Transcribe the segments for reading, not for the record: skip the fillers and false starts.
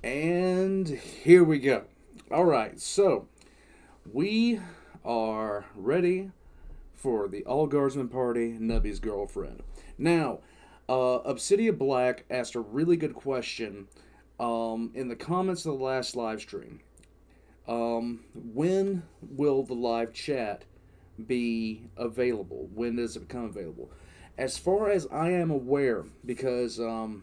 And here we go. All right, so we are ready for the All Guardsmen party, Nubby's girlfriend. Now, Obsidian Black asked a really good question in the comments of the last live stream. When will the live chat be available? When does it become available? As far as I am aware, because I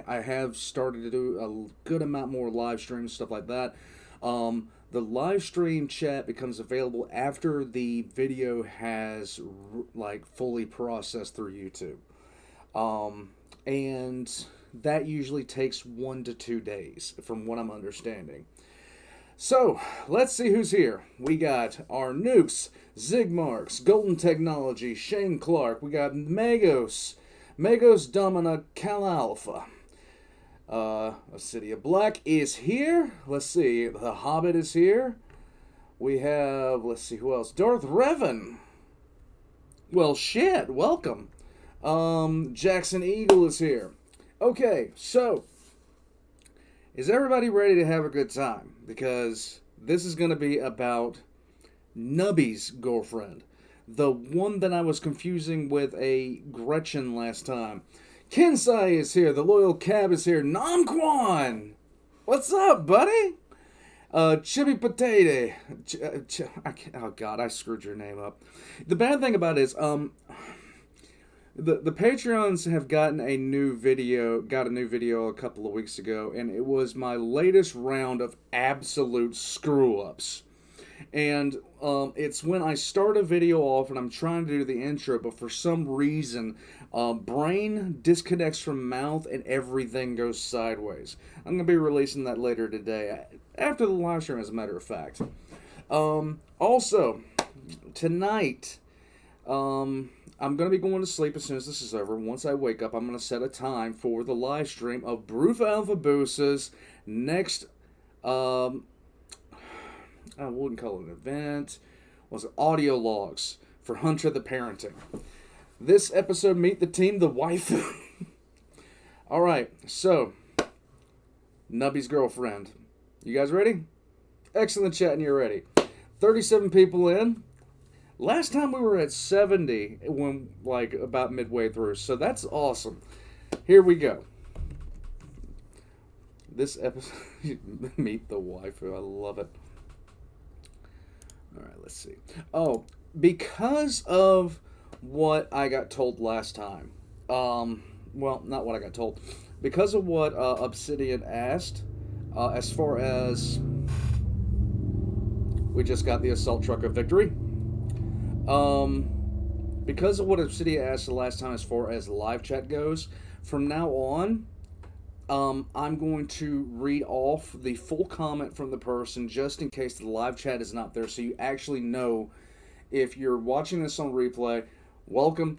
have started to do a good amount more live streams, stuff like that. The live stream chat becomes available after the video has like fully processed through YouTube, and that usually takes 1 to 2 days, from what I'm understanding. So let's see who's here. We got our nukes, Zigmarks, Golden Technology, Shane Clark. We got Magos Domina Cal Alpha. A City of Black is here. Let's see. The Hobbit is here. We have, let's see who else. Darth Revan. Well, shit. Welcome. Jackson Eagle is here. Okay, so is everybody ready to have a good time? Because this is going to be about Nubby's girlfriend. The one that I was confusing with a Gretchen last time. Kensai is here. The Loyal Cab is here. Namquan! What's up, buddy? Chibi Potato. Oh, God, I screwed your name up. The bad thing about it is, the Patreons have got a new video a couple of weeks ago, and it was my latest round of absolute screw-ups. And it's when I start a video off and I'm trying to do the intro, but for some reason, brain disconnects from mouth and everything goes sideways. I'm going to be releasing that later today, after the live stream, as a matter of fact. Also, tonight, I'm going to be going to sleep as soon as this is over. Once I wake up, I'm going to set a time for the live stream of Broof Alpha Boosa's next, I wouldn't call it an event, was it audio logs for Hunter the Parenting. This episode, meet the team, the waifu. Alright, so, Nubby's girlfriend. You guys ready? Excellent chat and you're ready. 37 people in. Last time we were at 70 when, like, about midway through, so that's awesome. Here we go. This episode, meet the waifu, I love it. Alright, let's see. Oh, because of what I got told last time. Well, not what I got told. Because of what Obsidian asked, as far as we just got the assault truck of victory. Because of what Obsidian asked the last time as far as live chat goes, from now on, I'm going to read off the full comment from the person just in case the live chat is not there, so you actually know. If you're watching this on replay, welcome.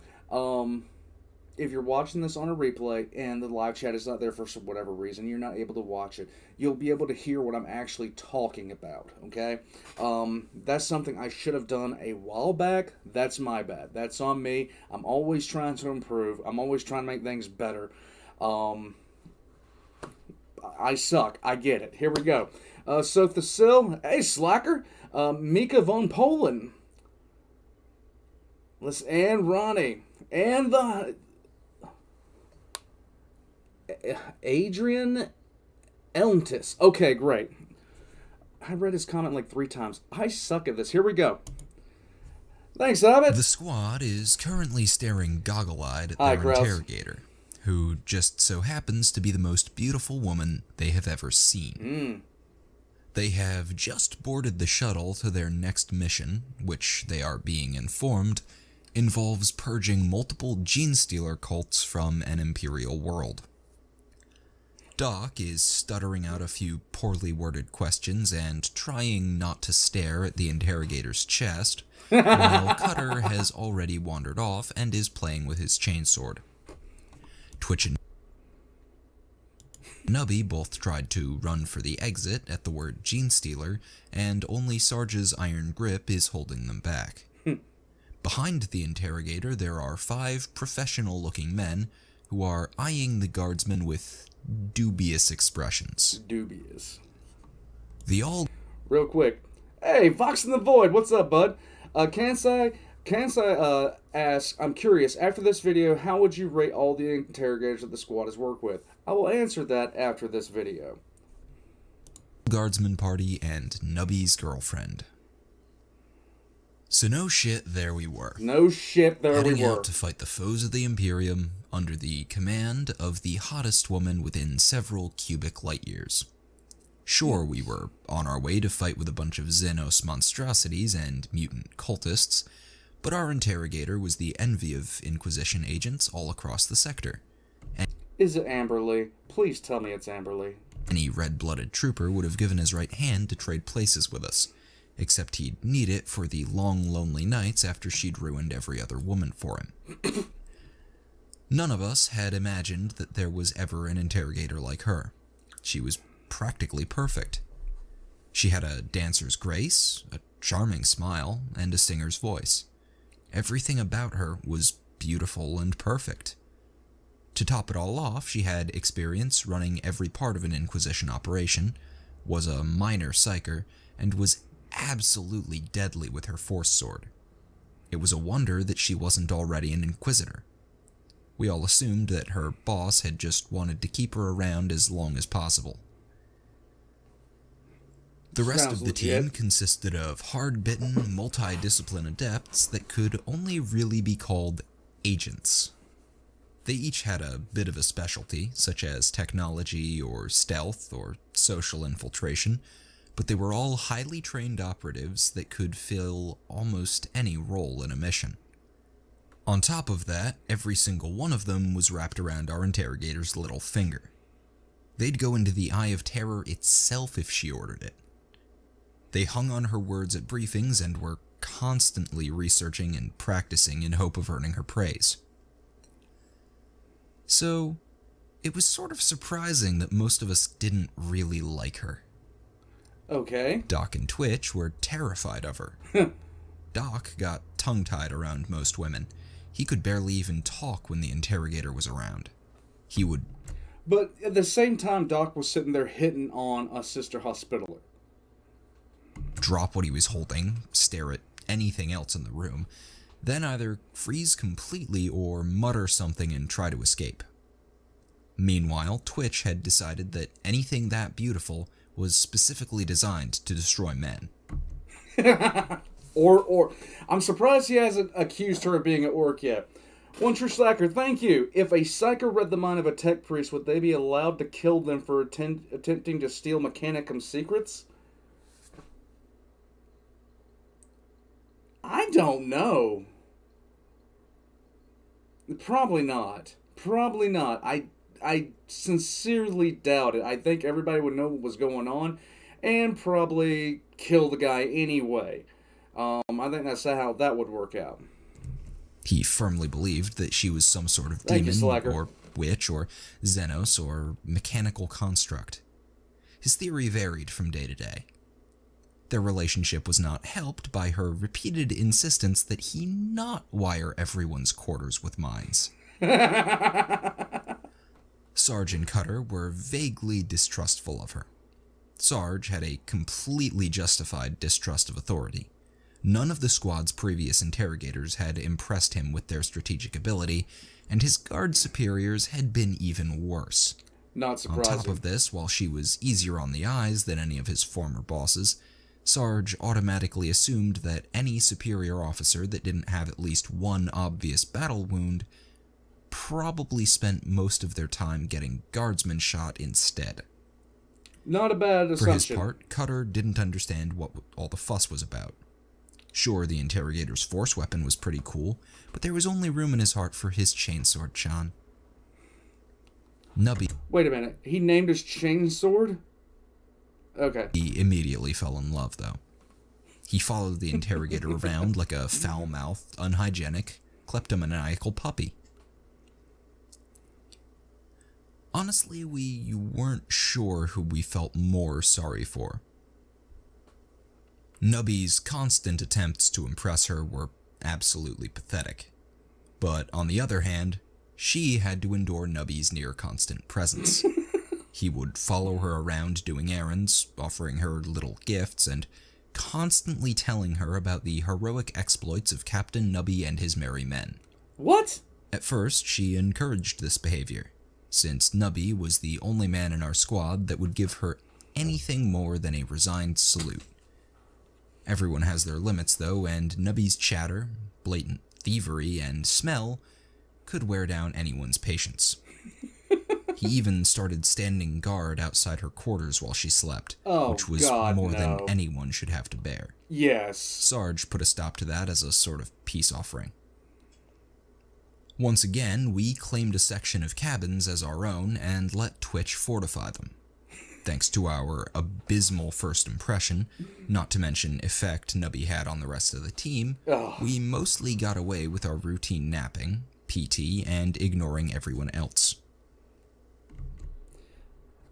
If you're watching this on a replay and the live chat is not there for whatever reason, you're not able to watch it, you'll be able to hear what I'm actually talking about, okay? That's something I should have done a while back. That's my bad. That's on me. I'm always trying to improve. I'm always trying to make things better. I suck. I get it. Here we go. So Thasil, hey Slacker, Mika von Poland, and Ronnie, and the Adrian Elmtis. Okay, great. I read his comment like 3 times. I suck at this. Here we go. Thanks, Hobbit. The squad is currently staring goggle-eyed at Hi, their Kraus. interrogator, who just so happens to be the most beautiful woman they have ever seen. They have just boarded the shuttle to their next mission, which they are being informed involves purging multiple gene-stealer cults from an Imperial world. Doc is stuttering out a few poorly worded questions and trying not to stare at the interrogator's chest, while Cutter has already wandered off and is playing with his chainsword. Twitch and Nubby both tried to run for the exit at the word Gene Stealer, and only Sarge's iron grip is holding them back. Behind the interrogator there are 5 professional-looking men, who are eyeing the Guardsmen with dubious expressions. Dubious. The all... Real quick. Hey, Vox in the Void, what's up, bud? Kansai asks, I'm curious, after this video, how would you rate all the interrogators that the squad has worked with? I will answer that after this video. Guardsman party and Nubby's girlfriend. So no shit, there we were. No shit, there we Heading were. out to fight the foes of the Imperium under the command of the hottest woman within several cubic light years. Sure, we were on our way to fight with a bunch of Xenos monstrosities and mutant cultists, but our interrogator was the envy of Inquisition agents all across the sector. Is it Amberly? Please tell me it's Amberly. Any red-blooded trooper would have given his right hand to trade places with us, except he'd need it for the long, lonely nights after she'd ruined every other woman for him. None of us had imagined that there was ever an interrogator like her. She was practically perfect. She had a dancer's grace, a charming smile, and a singer's voice. Everything about her was beautiful and perfect. To top it all off, she had experience running every part of an Inquisition operation, was a minor psyker, and was absolutely deadly with her force sword. It was a wonder that she wasn't already an Inquisitor. We all assumed that her boss had just wanted to keep her around as long as possible. The rest of the team consisted of hard-bitten, multidiscipline adepts that could only really be called agents. They each had a bit of a specialty, such as technology or stealth or social infiltration, but they were all highly trained operatives that could fill almost any role in a mission. On top of that, every single one of them was wrapped around our interrogator's little finger. They'd go into the Eye of Terror itself if she ordered it. They hung on her words at briefings and were constantly researching and practicing in hope of earning her praise. So, it was sort of surprising that most of us didn't really like her. Okay. Doc and Twitch were terrified of her. Doc got tongue-tied around most women. He could barely even talk when the interrogator was around. He would... But at the same time, Doc was sitting there hitting on a sister hospitaler. drop what he was holding, stare at anything else in the room, then either freeze completely or mutter something and try to escape. Meanwhile, Twitch had decided that anything that beautiful was specifically designed to destroy men. Or, I'm surprised he hasn't accused her of being an orc yet. One True Slacker, thank you. If a psyker read the mind of a tech priest, would they be allowed to kill them for attempting to steal Mechanicum's secrets? I don't know. Probably not. Probably not. I sincerely doubt it. I think everybody would know what was going on and probably kill the guy anyway. I think that's how that would work out. He firmly believed that she was some sort of demon or witch or Xenos or mechanical construct. His theory varied from day to day. Their relationship was not helped by her repeated insistence that he not wire everyone's quarters with mines. Sarge and Cutter were vaguely distrustful of her. Sarge had a completely justified distrust of authority. None of the squad's previous interrogators had impressed him with their strategic ability, and his guard superiors had been even worse. Not surprising. On top of this, while she was easier on the eyes than any of his former bosses, Sarge automatically assumed that any superior officer that didn't have at least one obvious battle wound probably spent most of their time getting guardsmen shot instead. Not a bad assumption. For his part, Cutter didn't understand what all the fuss was about. Sure, the interrogator's force weapon was pretty cool, but there was only room in his heart for his chainsword, Sean. Nubby. Wait a minute. He named his chainsword? Okay. He immediately fell in love, though. He followed the interrogator around like a foul-mouthed, unhygienic, kleptomaniacal puppy. Honestly, we weren't sure who we felt more sorry for. Nubby's constant attempts to impress her were absolutely pathetic. But on the other hand, She had to endure Nubby's near-constant presence. He would follow her around doing errands, offering her little gifts, and constantly telling her about the heroic exploits of Captain Nubby and his merry men. What? At first, she encouraged this behavior, since Nubby was the only man in our squad that would give her anything more than a resigned salute. Everyone has their limits, though, and Nubby's chatter, blatant thievery, and smell could wear down anyone's patience. He even started standing guard outside her quarters while she slept, which was more than anyone should have to bear. Yes. Sarge put a stop to that as a sort of peace offering. Once again, we claimed a section of cabins as our own and let Twitch fortify them. Thanks to our abysmal first impression, not to mention effect Nubby had on the rest of the team, we mostly got away with our routine napping, PT, and ignoring everyone else.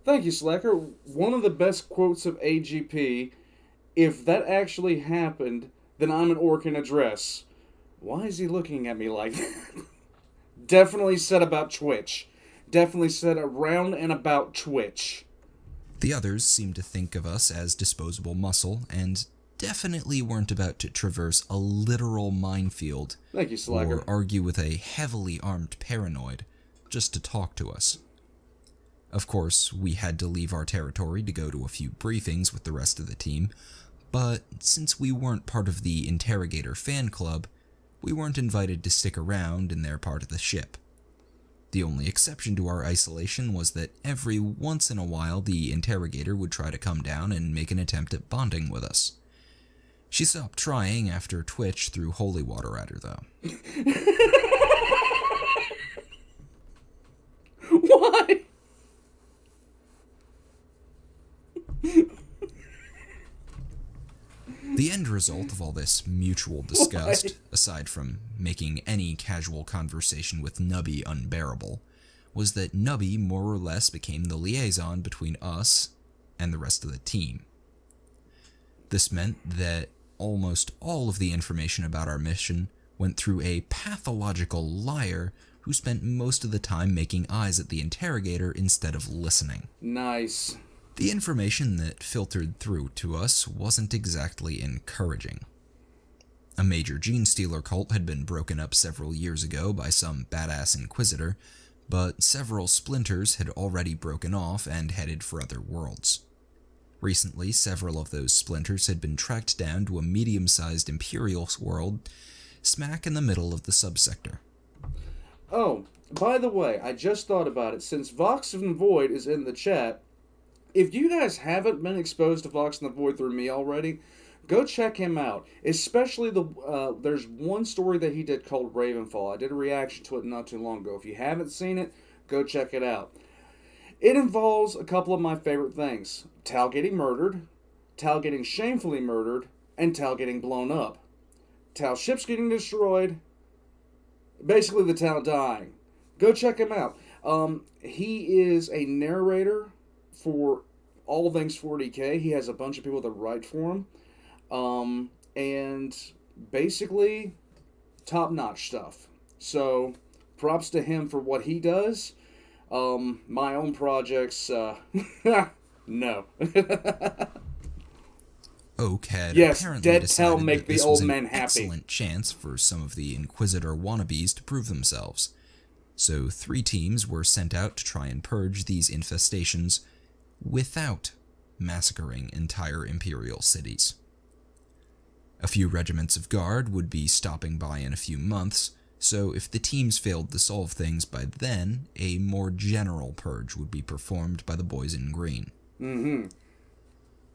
Thank you, Slacker. One of the best quotes of AGP, if that actually happened, then I'm an orc in a dress. Why is he looking at me like that? Definitely said about Twitch. Definitely said around and about Twitch. The others seemed to think of us as disposable muscle, and definitely weren't about to traverse a literal minefield. Thank you, Slacker. Or argue with a heavily armed paranoid just to talk to us. Of course, we had to leave our territory to go to a few briefings with the rest of the team, but since we weren't part of the Interrogator fan club, we weren't invited to stick around in their part of the ship. The only exception to our isolation was that every once in a while the Interrogator would try to come down and make an attempt at bonding with us. She stopped trying after Twitch threw holy water at her, though. Why? The end result of all this mutual disgust, aside from making any casual conversation with Nubby unbearable, was that Nubby more or less became the liaison between us and the rest of the team. This meant that almost all of the information about our mission went through a pathological liar who spent most of the time making eyes at the Interrogator instead of listening. Nice. The information that filtered through to us wasn't exactly encouraging. A major gene stealer cult had been broken up several years ago by some badass inquisitor, but several splinters had already broken off and headed for other worlds. Recently, several of those splinters had been tracked down to a medium-sized Imperial world smack in the middle of the subsector. Oh, by the way, I just thought about it. Since Vox and Void is in the chat, if you guys haven't been exposed to Vox and the Void through me already, go check him out. Especially there's one story that he did called Ravenfall. I did a reaction to it not too long ago. If you haven't seen it, go check it out. It involves a couple of my favorite things. Tal getting murdered, Tal getting shamefully murdered, and Tal getting blown up. Tal's ship's getting destroyed. Basically the Tal dying. Go check him out. He is a narrator for all things 40K. He has a bunch of people that write for him. And basically, top-notch stuff. So, props to him for what he does. My own projects, no. Oak had yes, apparently dead decided Tal make that the this old was an man happy. excellent chance for some of the Inquisitor wannabes to prove themselves. So 3 teams were sent out to try and purge these infestations without massacring entire Imperial cities. A few regiments of guard would be stopping by in a few months, so if the teams failed to solve things by then, a more general purge would be performed by the boys in green. Mm-hmm.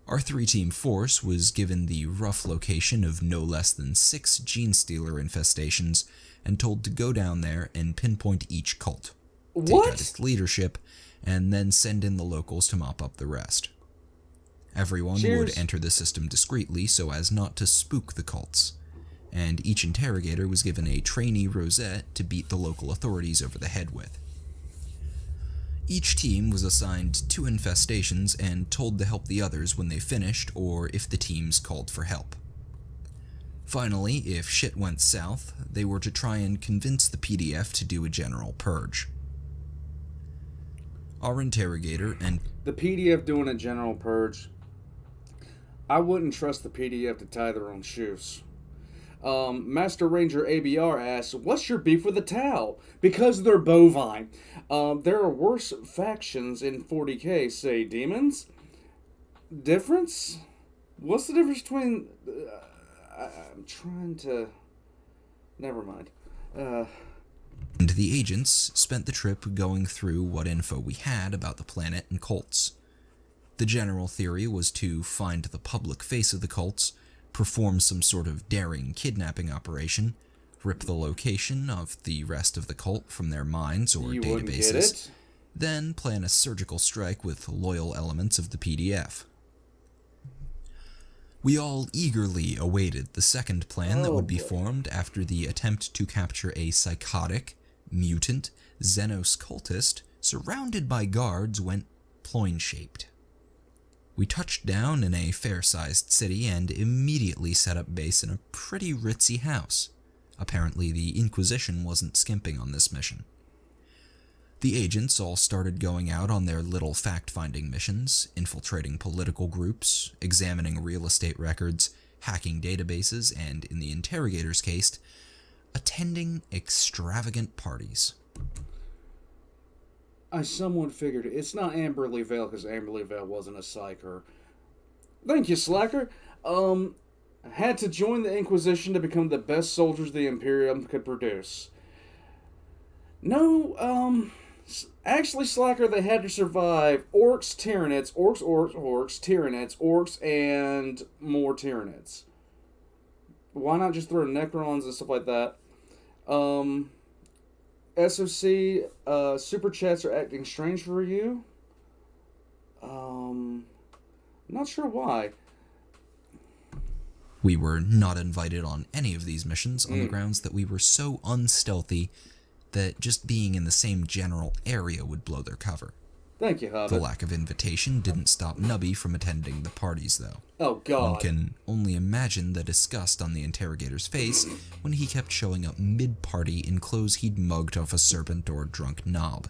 Our 3-team force was given the rough location of no less than 6 gene stealer infestations and told to go down there and pinpoint each cult, take out its leadership, and then send in the locals to mop up the rest. Everyone would enter the system discreetly so as not to spook the cults, and each interrogator was given a trainee rosette to beat the local authorities over the head with. Each team was assigned 2 infestations and told to help the others when they finished or if the teams called for help. Finally, if shit went south, they were to try and convince the PDF to do a general purge. Our interrogator and The PDF doing a general purge. I wouldn't trust the PDF to tie their own shoes. Master Ranger ABR asks, what's your beef with the Tau? Because they're bovine. There are worse factions in 40k, say demons. Difference? What's the difference between... I'm trying to... Never mind. And the agents spent the trip going through what info we had about the planet and cults. The general theory was to find the public face of the cults, perform some sort of daring kidnapping operation, rip the location of the rest of the cult from their minds or You wouldn't get databases, it. then plan a surgical strike with loyal elements of the PDF. We all eagerly awaited the second plan that would be formed after the attempt to capture a psychotic, mutant, Xenos cultist surrounded by guards went ploin-shaped. We touched down in a fair-sized city and immediately set up base in a pretty ritzy house. Apparently the Inquisition wasn't skimping on this mission. The agents all started going out on their little fact-finding missions, infiltrating political groups, examining real estate records, hacking databases, and, in the interrogator's case, attending extravagant parties. I somewhat figured it. It's not Amberley Vale because Amberley Vale wasn't a psyker. Thank you, Slacker. Had to join the Inquisition to become the best soldiers the Imperium could produce. No, actually, Slacker, they had to survive orcs, Tyranids, orcs, Tyranids, orcs, and more Tyranids. Why not just throw Necrons and stuff like that? SOC, super chats are acting strange for you. Not sure why. We were not invited on any of these missions on the grounds that we were so unstealthy that just being in the same general area would blow their cover. Thank you, Hobbit. The lack of invitation didn't stop Nubby from attending the parties, though. Oh, God. One can only imagine the disgust on the interrogator's face when he kept showing up mid-party in clothes he'd mugged off a serpent or drunk knob.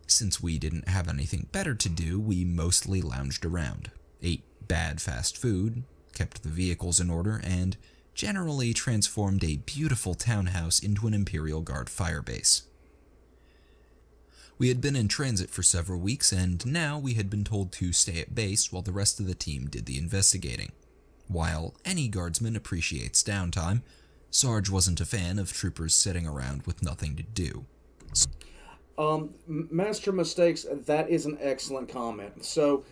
Since we didn't have anything better to do, we mostly lounged around, ate bad fast food, kept the vehicles in order, and generally transformed a beautiful townhouse into an Imperial Guard firebase. We had been in transit for several weeks, and now we had been told to stay at base while the rest of the team did the investigating. While any guardsman appreciates downtime, Sarge wasn't a fan of troopers sitting around with nothing to do. Master Mistakes, that is an excellent comment. So,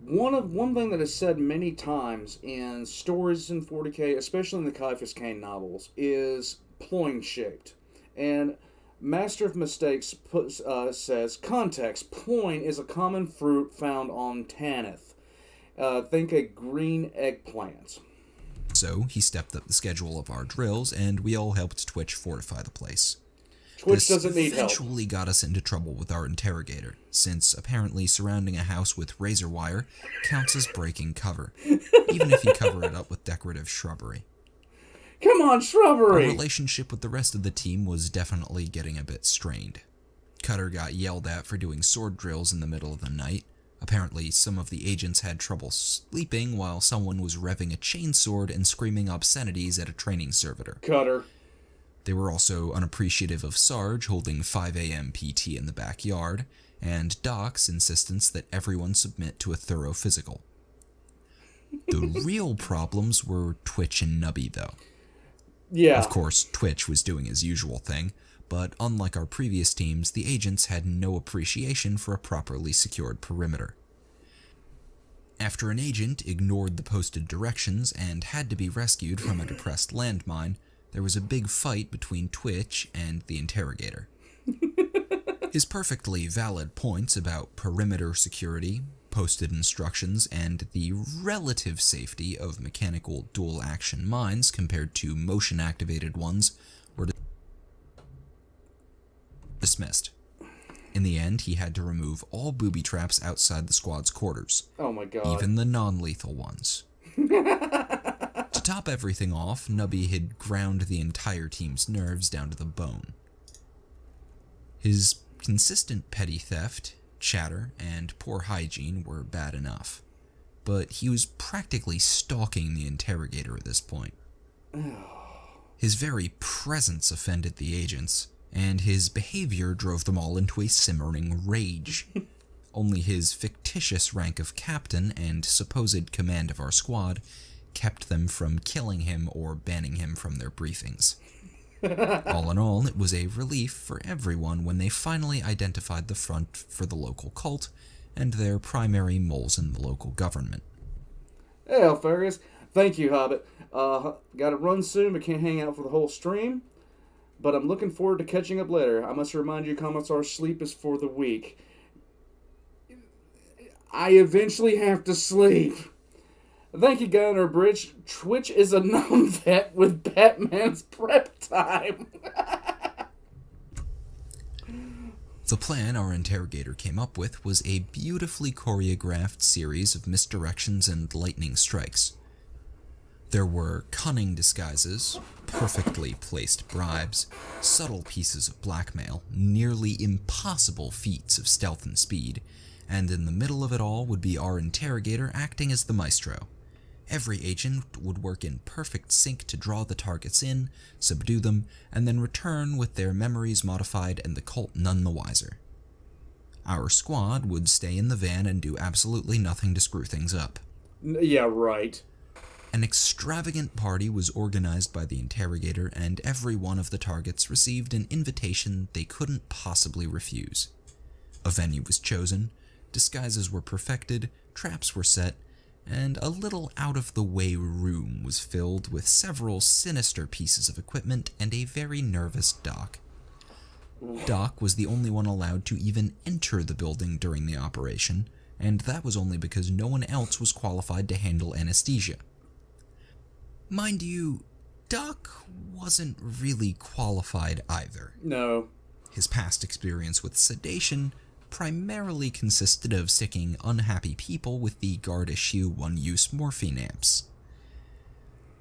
one thing that is said many times in stories in 40k, especially in the Caiaphas Cain novels, is ploin-shaped. And Master of Mistakes says, context, ploin is a common fruit found on Tanith. Think a green eggplant. So he stepped up the schedule of our drills, and we all helped Twitch fortify the place. Twitch doesn't need help. This eventually got us into trouble with our interrogator, since apparently surrounding a house with razor wire counts as breaking cover, even if you cover it up with decorative shrubbery. Come on, shrubbery! Our relationship with the rest of the team was definitely getting a bit strained. Cutter got yelled at for doing sword drills in the middle of the night. Apparently, some of the agents had trouble sleeping while someone was revving a chainsword and screaming obscenities at a training servitor. Cutter. They were also unappreciative of Sarge holding 5 a.m. PT in the backyard, and Doc's insistence that everyone submit to a thorough physical. The real problems were Twitch and Nubby, though. Yeah. Of course, Twitch was doing his usual thing, but unlike our previous teams, the agents had no appreciation for a properly secured perimeter. After an agent ignored the posted directions and had to be rescued from a depressed landmine, there was a big fight between Twitch and the interrogator. His perfectly valid points about perimeter security, posted instructions, and the relative safety of mechanical dual-action mines compared to motion-activated ones were dismissed. In the end, he had to remove all booby traps outside the squad's quarters. Oh my God. Even the non-lethal ones. To top everything off, Nubby had ground the entire team's nerves down to the bone. His consistent petty theft, chatter, and poor hygiene were bad enough, but he was practically stalking the Interrogator at this point. His very presence offended the agents, and his behavior drove them all into a simmering rage. Only his fictitious rank of captain and supposed command of our squad kept them from killing him or banning him from their briefings. All in all, it was a relief for everyone when they finally identified the front for the local cult and their primary moles in the local government. Hey, Alfarius. Thank you, Hobbit. Gotta run soon, but can't hang out for the whole stream. But I'm looking forward to catching up later. I must remind you, Commissar, sleep is for the weak. I eventually have to sleep. Thank you, Gunner Bridge. Twitch is a numb vet with Batman's prep time. The plan our interrogator came up with was a beautifully choreographed series of misdirections and lightning strikes. There were cunning disguises, perfectly placed bribes, subtle pieces of blackmail, nearly impossible feats of stealth and speed, and in the middle of it all would be our interrogator acting as the maestro. Every agent would work in perfect sync to draw the targets in, subdue them, and then return with their memories modified and the cult none the wiser. Our squad would stay in the van and do absolutely nothing to screw things up. Yeah, right. An extravagant party was organized by the interrogator, and every one of the targets received an invitation they couldn't possibly refuse. A venue was chosen, disguises were perfected, traps were set, and a little out-of-the-way room was filled with several sinister pieces of equipment and a very nervous Doc. Doc was the only one allowed to even enter the building during the operation, and that was only because no one else was qualified to handle anesthesia. Mind you, Doc wasn't really qualified either. No. His past experience with sedation primarily consisted of sticking unhappy people with the guard-issue one-use morphine amps.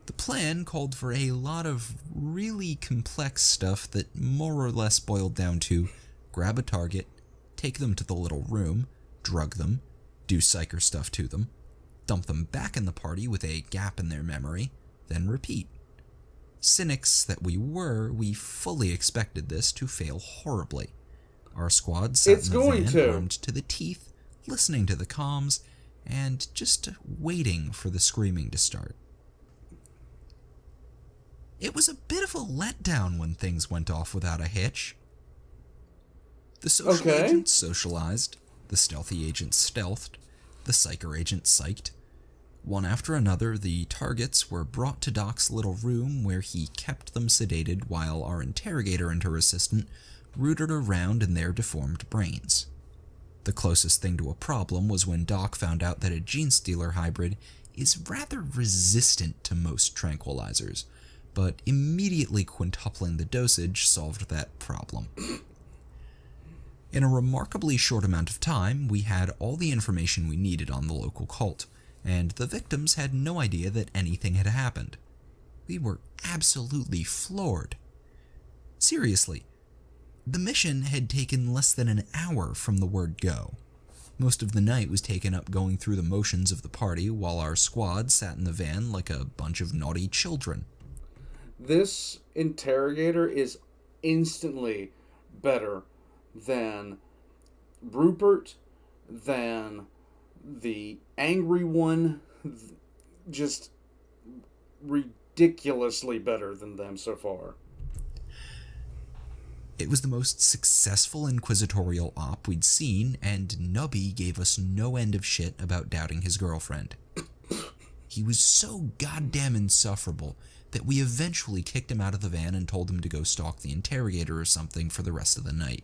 The plan called for a lot of really complex stuff that more or less boiled down to grab a target, take them to the little room, drug them, do psycher stuff to them, dump them back in the party with a gap in their memory, then repeat. Cynics that we were, we fully expected this to fail horribly. Our squad sat in the van, armed to the teeth, listening to the comms, and just waiting for the screaming to start. It was a bit of a letdown when things went off without a hitch. The social agents socialized, the stealthy agents stealthed, the psycher agents psyched. One after another, the targets were brought to Doc's little room where he kept them sedated while our interrogator and her assistant rooted around in their deformed brains. The closest thing to a problem was when Doc found out that a gene stealer hybrid is rather resistant to most tranquilizers, but immediately quintupling the dosage solved that problem. In a remarkably short amount of time, we had all the information we needed on the local cult, and the victims had no idea that anything had happened. We were absolutely floored. Seriously, the mission had taken less than an hour from the word go. Most of the night was taken up going through the motions of the party while our squad sat in the van like a bunch of naughty children. This interrogator is instantly better than Rupert, than the angry one, just ridiculously better than them so far. It was the most successful inquisitorial op we'd seen, and Nubby gave us no end of shit about doubting his girlfriend. He was so goddamn insufferable that we eventually kicked him out of the van and told him to go stalk the interrogator or something for the rest of the night.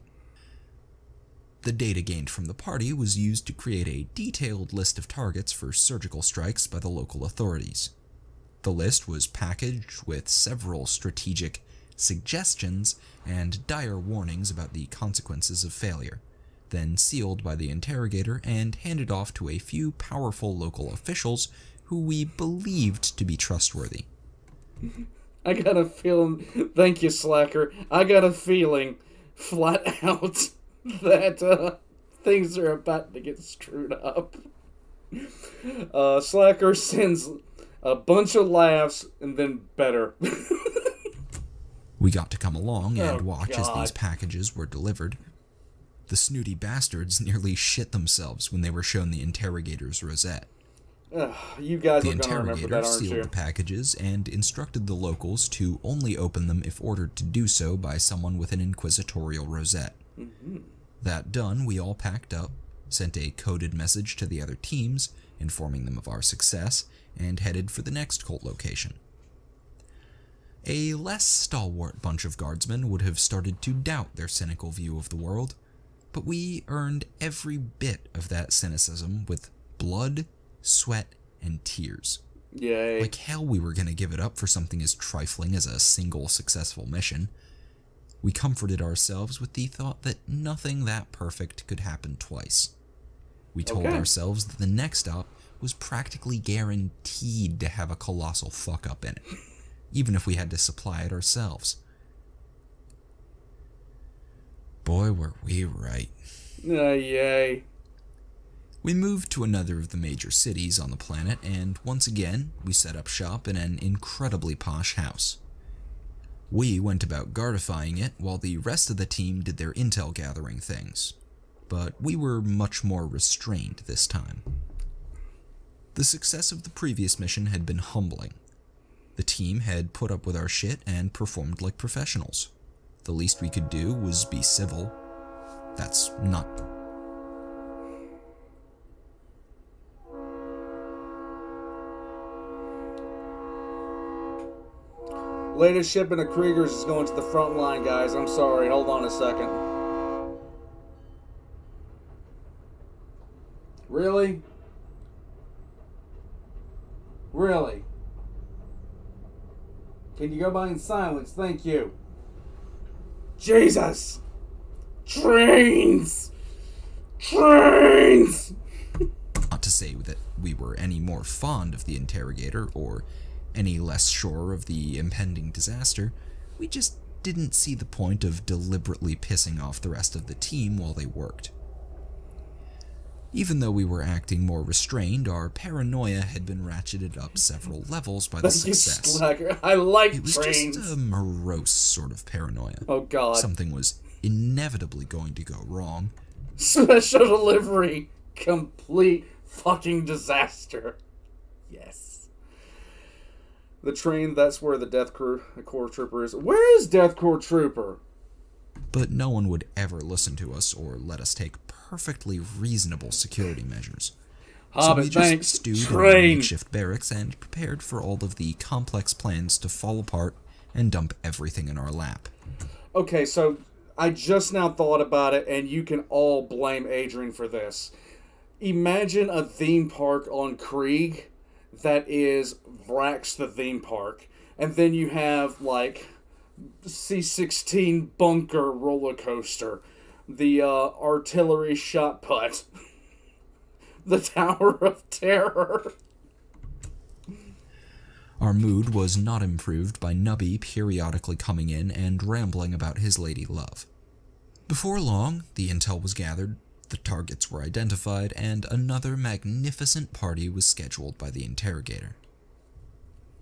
The data gained from the party was used to create a detailed list of targets for surgical strikes by the local authorities. The list was packaged with several strategic suggestions and dire warnings about the consequences of failure, then sealed by the interrogator and handed off to a few powerful local officials who we believed to be trustworthy. I got a feeling, thank you, Slacker, I got a feeling, flat out, that things are about to get screwed up. Slacker sends a bunch of laughs and then better. We got to come along and watch God. as these packages were delivered. The snooty bastards nearly shit themselves when they were shown the interrogator's rosette. You guys The are going to remember interrogator that, aren't sealed you? the packages and instructed the locals to only open them if ordered to do so by someone with an inquisitorial rosette. Mm-hmm. That done, we all packed up, sent a coded message to the other teams, informing them of our success, and headed for the next cult location. A less stalwart bunch of guardsmen would have started to doubt their cynical view of the world, but we earned every bit of that cynicism with blood, sweat, and tears. Yay. Like hell we were going to give it up for something as trifling as a single successful mission. We comforted ourselves with the thought that nothing that perfect could happen twice. We told ourselves that the next stop was practically guaranteed to have a colossal fuck-up in it, even if we had to supply it ourselves. Boy, were we right. Yay. We moved to another of the major cities on the planet, and once again, we set up shop in an incredibly posh house. We went about guardifying it, while the rest of the team did their intel gathering things. But we were much more restrained this time. The success of the previous mission had been humbling. The team had put up with our shit and performed like professionals. The least we could do was be civil. That's not... Latest shipment of Kriegers is going to the front line, guys. I'm sorry. Hold on a second. Really? Really? Can you go by in silence? Thank you. Jesus! Trains! Trains! Not to say that we were any more fond of the interrogator or any less sure of the impending disaster, we just didn't see the point of deliberately pissing off the rest of the team while they worked. Even though we were acting more restrained, our paranoia had been ratcheted up several levels by the success. Slacker. I like It was trains. just a morose sort of paranoia. Oh God. Something was inevitably going to go wrong. Special delivery. Complete fucking disaster. Yes. The train, that's where the Death Corps Trooper is. Where is Death Corps Trooper? But no one would ever listen to us or let us take perfectly reasonable security measures. So we just stewed in our makeshift barracks and prepared for all of the complex plans to fall apart and dump everything in our lap. Okay, so I just now thought about it, and you can all blame Adrian for this. Imagine a theme park on Krieg that is Vrax the theme park, and then you have, like, C-16 bunker roller coaster, the artillery shot put, the Tower of Terror. Our mood was not improved by Nubby periodically coming in and rambling about his lady love. Before long, the intel was gathered, the targets were identified, and another magnificent party was scheduled by the interrogator.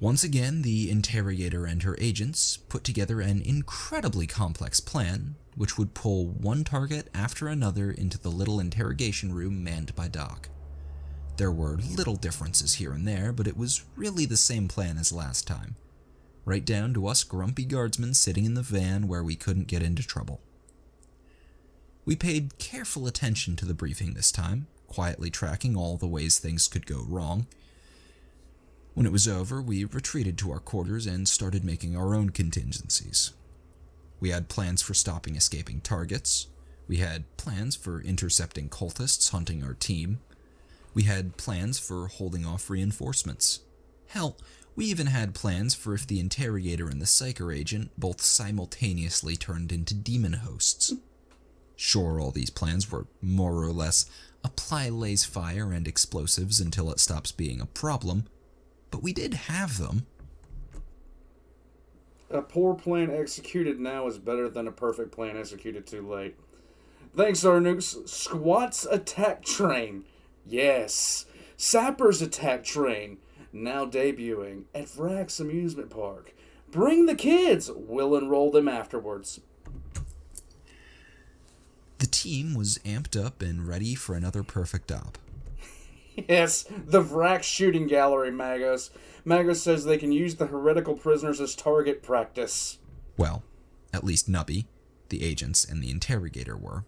Once again, the interrogator and her agents put together an incredibly complex plan, which would pull one target after another into the little interrogation room manned by Doc. There were little differences here and there, but it was really the same plan as last time. Right down to us grumpy guardsmen sitting in the van where we couldn't get into trouble. We paid careful attention to the briefing this time, quietly tracking all the ways things could go wrong. When it was over, we retreated to our quarters and started making our own contingencies. We had plans for stopping escaping targets. We had plans for intercepting cultists hunting our team. We had plans for holding off reinforcements. Hell, we even had plans for if the interrogator and the psyker agent both simultaneously turned into demon hosts. Sure, all these plans were more or less apply laze fire and explosives until it stops being a problem, but we did have them. A poor plan executed now is better than a perfect plan executed too late. Thanks, our nukes. Squat's attack train. Yes. Sapper's attack train. Now debuting at Vrax Amusement Park. Bring the kids. We'll enroll them afterwards. The team was amped up and ready for another perfect op. Yes, the Vrax shooting gallery, Magos. Magos says they can use the heretical prisoners as target practice. Well, at least Nubby, the agents, and the Interrogator were.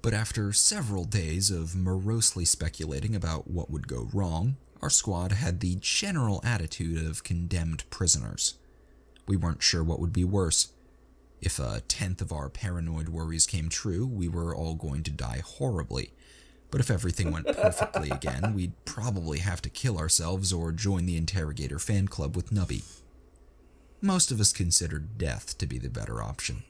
But after several days of morosely speculating about what would go wrong, our squad had the general attitude of condemned prisoners. We weren't sure what would be worse. If a tenth of our paranoid worries came true, we were all going to die horribly. But if everything went perfectly again, we'd probably have to kill ourselves or join the Interrogator fan club with Nubby. Most of us considered death to be the better option.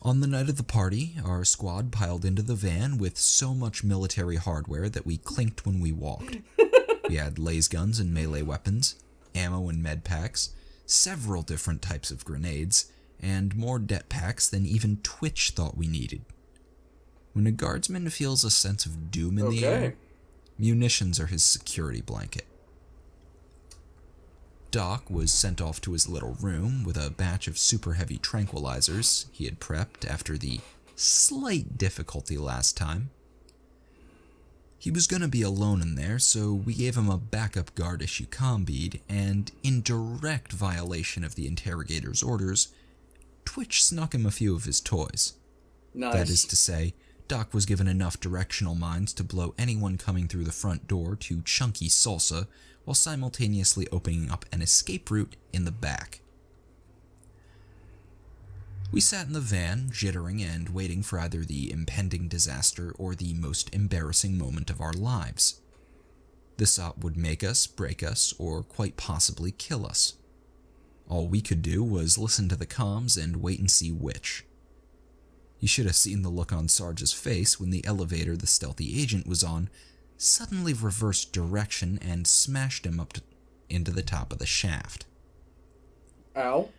On the night of the party, our squad piled into the van with so much military hardware that we clinked when we walked. We had laser guns and melee weapons, ammo and med packs, several different types of grenades, and more det packs than even Twitch thought we needed. When a guardsman feels a sense of doom in the air, munitions are his security blanket. Doc was sent off to his little room with a batch of super heavy tranquilizers he had prepped after the slight difficulty last time. He was going to be alone in there, so we gave him a backup guard issue combead, and in direct violation of the Interrogator's orders, Twitch snuck him a few of his toys. Nice. That is to say, Doc was given enough directional mines to blow anyone coming through the front door to chunky salsa while simultaneously opening up an escape route in the back. We sat in the van, jittering and waiting for either the impending disaster or the most embarrassing moment of our lives. This op would make us, break us, or quite possibly kill us. All we could do was listen to the comms and wait and see which. You should have seen the look on Sarge's face when the elevator the stealthy agent was on suddenly reversed direction and smashed him up into the top of the shaft. Ow.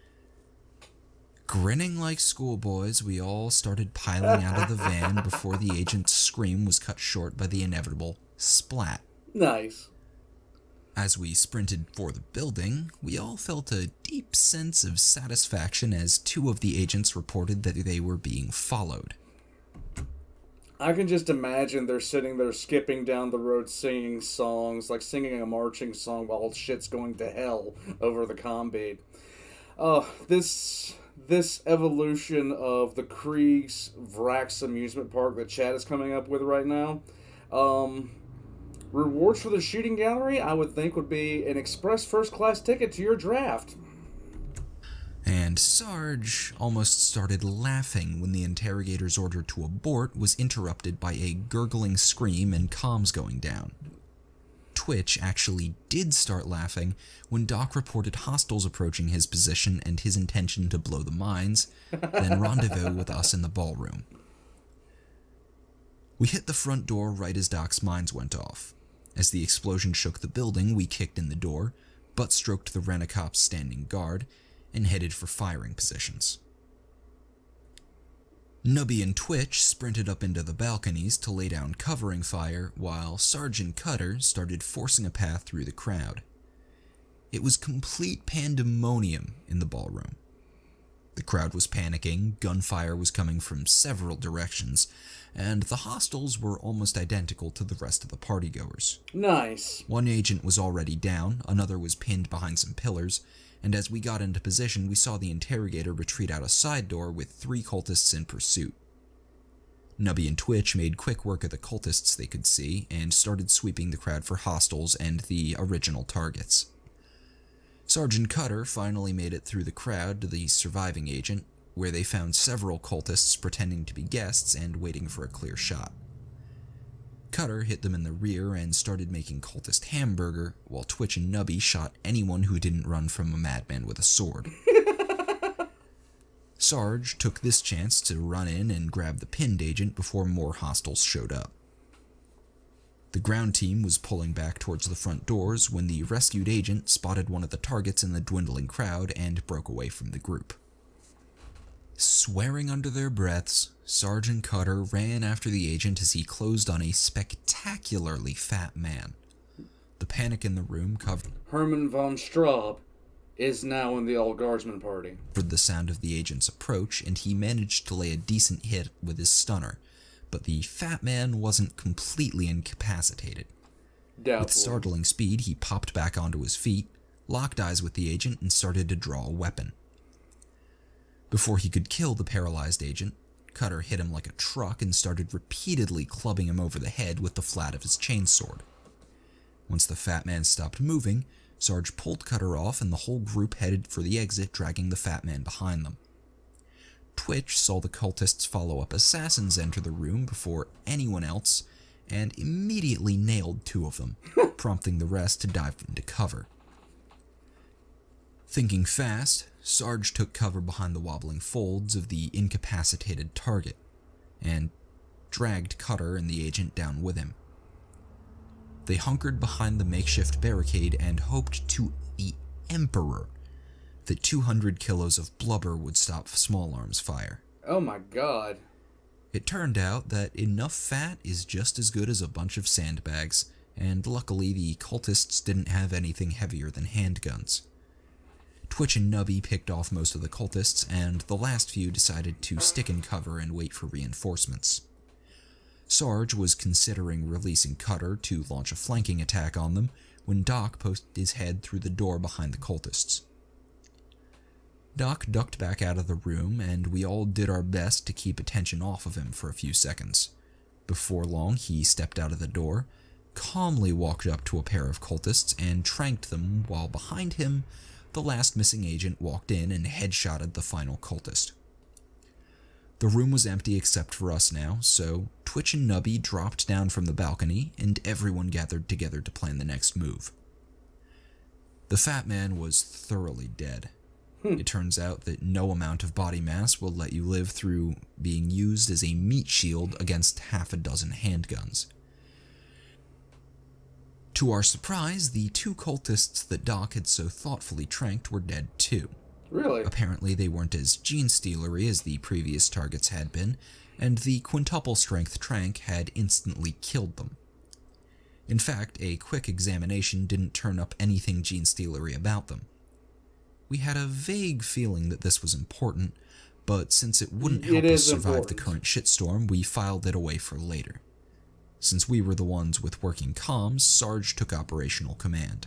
Grinning like schoolboys, we all started piling out of the van before the agent's scream was cut short by the inevitable splat. Nice. As we sprinted for the building, we all felt a deep sense of satisfaction as two of the agents reported that they were being followed. I can just imagine they're sitting there skipping down the road singing songs, like singing a marching song while shit's going to hell over the combead. This evolution of the Krieg's Vrax amusement park that Chad is coming up with right now, rewards for the shooting gallery, I would think, would be an express first-class ticket to your draft. And Sarge almost started laughing when the Interrogator's order to abort was interrupted by a gurgling scream and comms going down. Twitch actually did start laughing when Doc reported hostiles approaching his position and his intention to blow the mines, then rendezvous with us in the ballroom. We hit the front door right as Doc's mines went off. As the explosion shook the building, we kicked in the door, butt-stroked the Rent-A-Cop's standing guard, and headed for firing positions. Nubby and Twitch sprinted up into the balconies to lay down covering fire, while Sergeant Cutter started forcing a path through the crowd. It was complete pandemonium in the ballroom. The crowd was panicking, gunfire was coming from several directions, and the hostiles were almost identical to the rest of the partygoers. Nice. One agent was already down, another was pinned behind some pillars, and as we got into position, we saw the Interrogator retreat out a side door with 3 cultists in pursuit. Nubby and Twitch made quick work of the cultists they could see, and started sweeping the crowd for hostiles and the original targets. Sergeant Cutter finally made it through the crowd to the surviving agent, where they found several cultists pretending to be guests and waiting for a clear shot. Cutter hit them in the rear and started making cultist hamburger, while Twitch and Nubby shot anyone who didn't run from a madman with a sword. Sarge took this chance to run in and grab the pinned agent before more hostiles showed up. The ground team was pulling back towards the front doors when the rescued agent spotted one of the targets in the dwindling crowd and broke away from the group. Swearing under their breaths, Sergeant Cutter ran after the agent as he closed on a spectacularly fat man. The panic in the room covered Herman von Straub is now in the all-Guardsmen party. The sound of the agent's approach, and he managed to lay a decent hit with his stunner, but the fat man wasn't completely incapacitated. Doubtful. With startling speed, he popped back onto his feet, locked eyes with the agent, and started to draw a weapon. Before he could kill the paralyzed agent, Cutter hit him like a truck and started repeatedly clubbing him over the head with the flat of his chainsword. Once the fat man stopped moving, Sarge pulled Cutter off and the whole group headed for the exit, dragging the fat man behind them. Twitch saw the cultists' follow-up assassins enter the room before anyone else, and immediately nailed 2 of them, prompting the rest to dive into cover. Thinking fast, Sarge took cover behind the wobbling folds of the incapacitated target, and dragged Cutter and the agent down with him. They hunkered behind the makeshift barricade and hoped to the Emperor that 200 kilos of blubber would stop small arms fire. Oh my god. It turned out that enough fat is just as good as a bunch of sandbags, and luckily the cultists didn't have anything heavier than handguns. Twitch and Nubby picked off most of the cultists, and the last few decided to stick in cover and wait for reinforcements. Sarge was considering releasing Cutter to launch a flanking attack on them when Doc poked his head through the door behind the cultists. Doc ducked back out of the room, and we all did our best to keep attention off of him for a few seconds. Before long, he stepped out of the door, calmly walked up to a pair of cultists, and tranked them, while behind him, the last missing agent walked in and headshotted the final cultist. The room was empty except for us now, so Twitch and Nubby dropped down from the balcony, and everyone gathered together to plan the next move. The fat man was thoroughly dead. It turns out that no amount of body mass will let you live through being used as a meat shield against half a dozen handguns. To our surprise, the 2 cultists that Doc had so thoughtfully tranked were dead too. Really? Apparently they weren't as gene-stealery as the previous targets had been, and the quintuple strength trank had instantly killed them. In fact, a quick examination didn't turn up anything gene-stealery about them. We had a vague feeling that this was important, but since it wouldn't help us survive the current shitstorm, we filed it away for later. Since we were the ones with working comms, Sarge took operational command.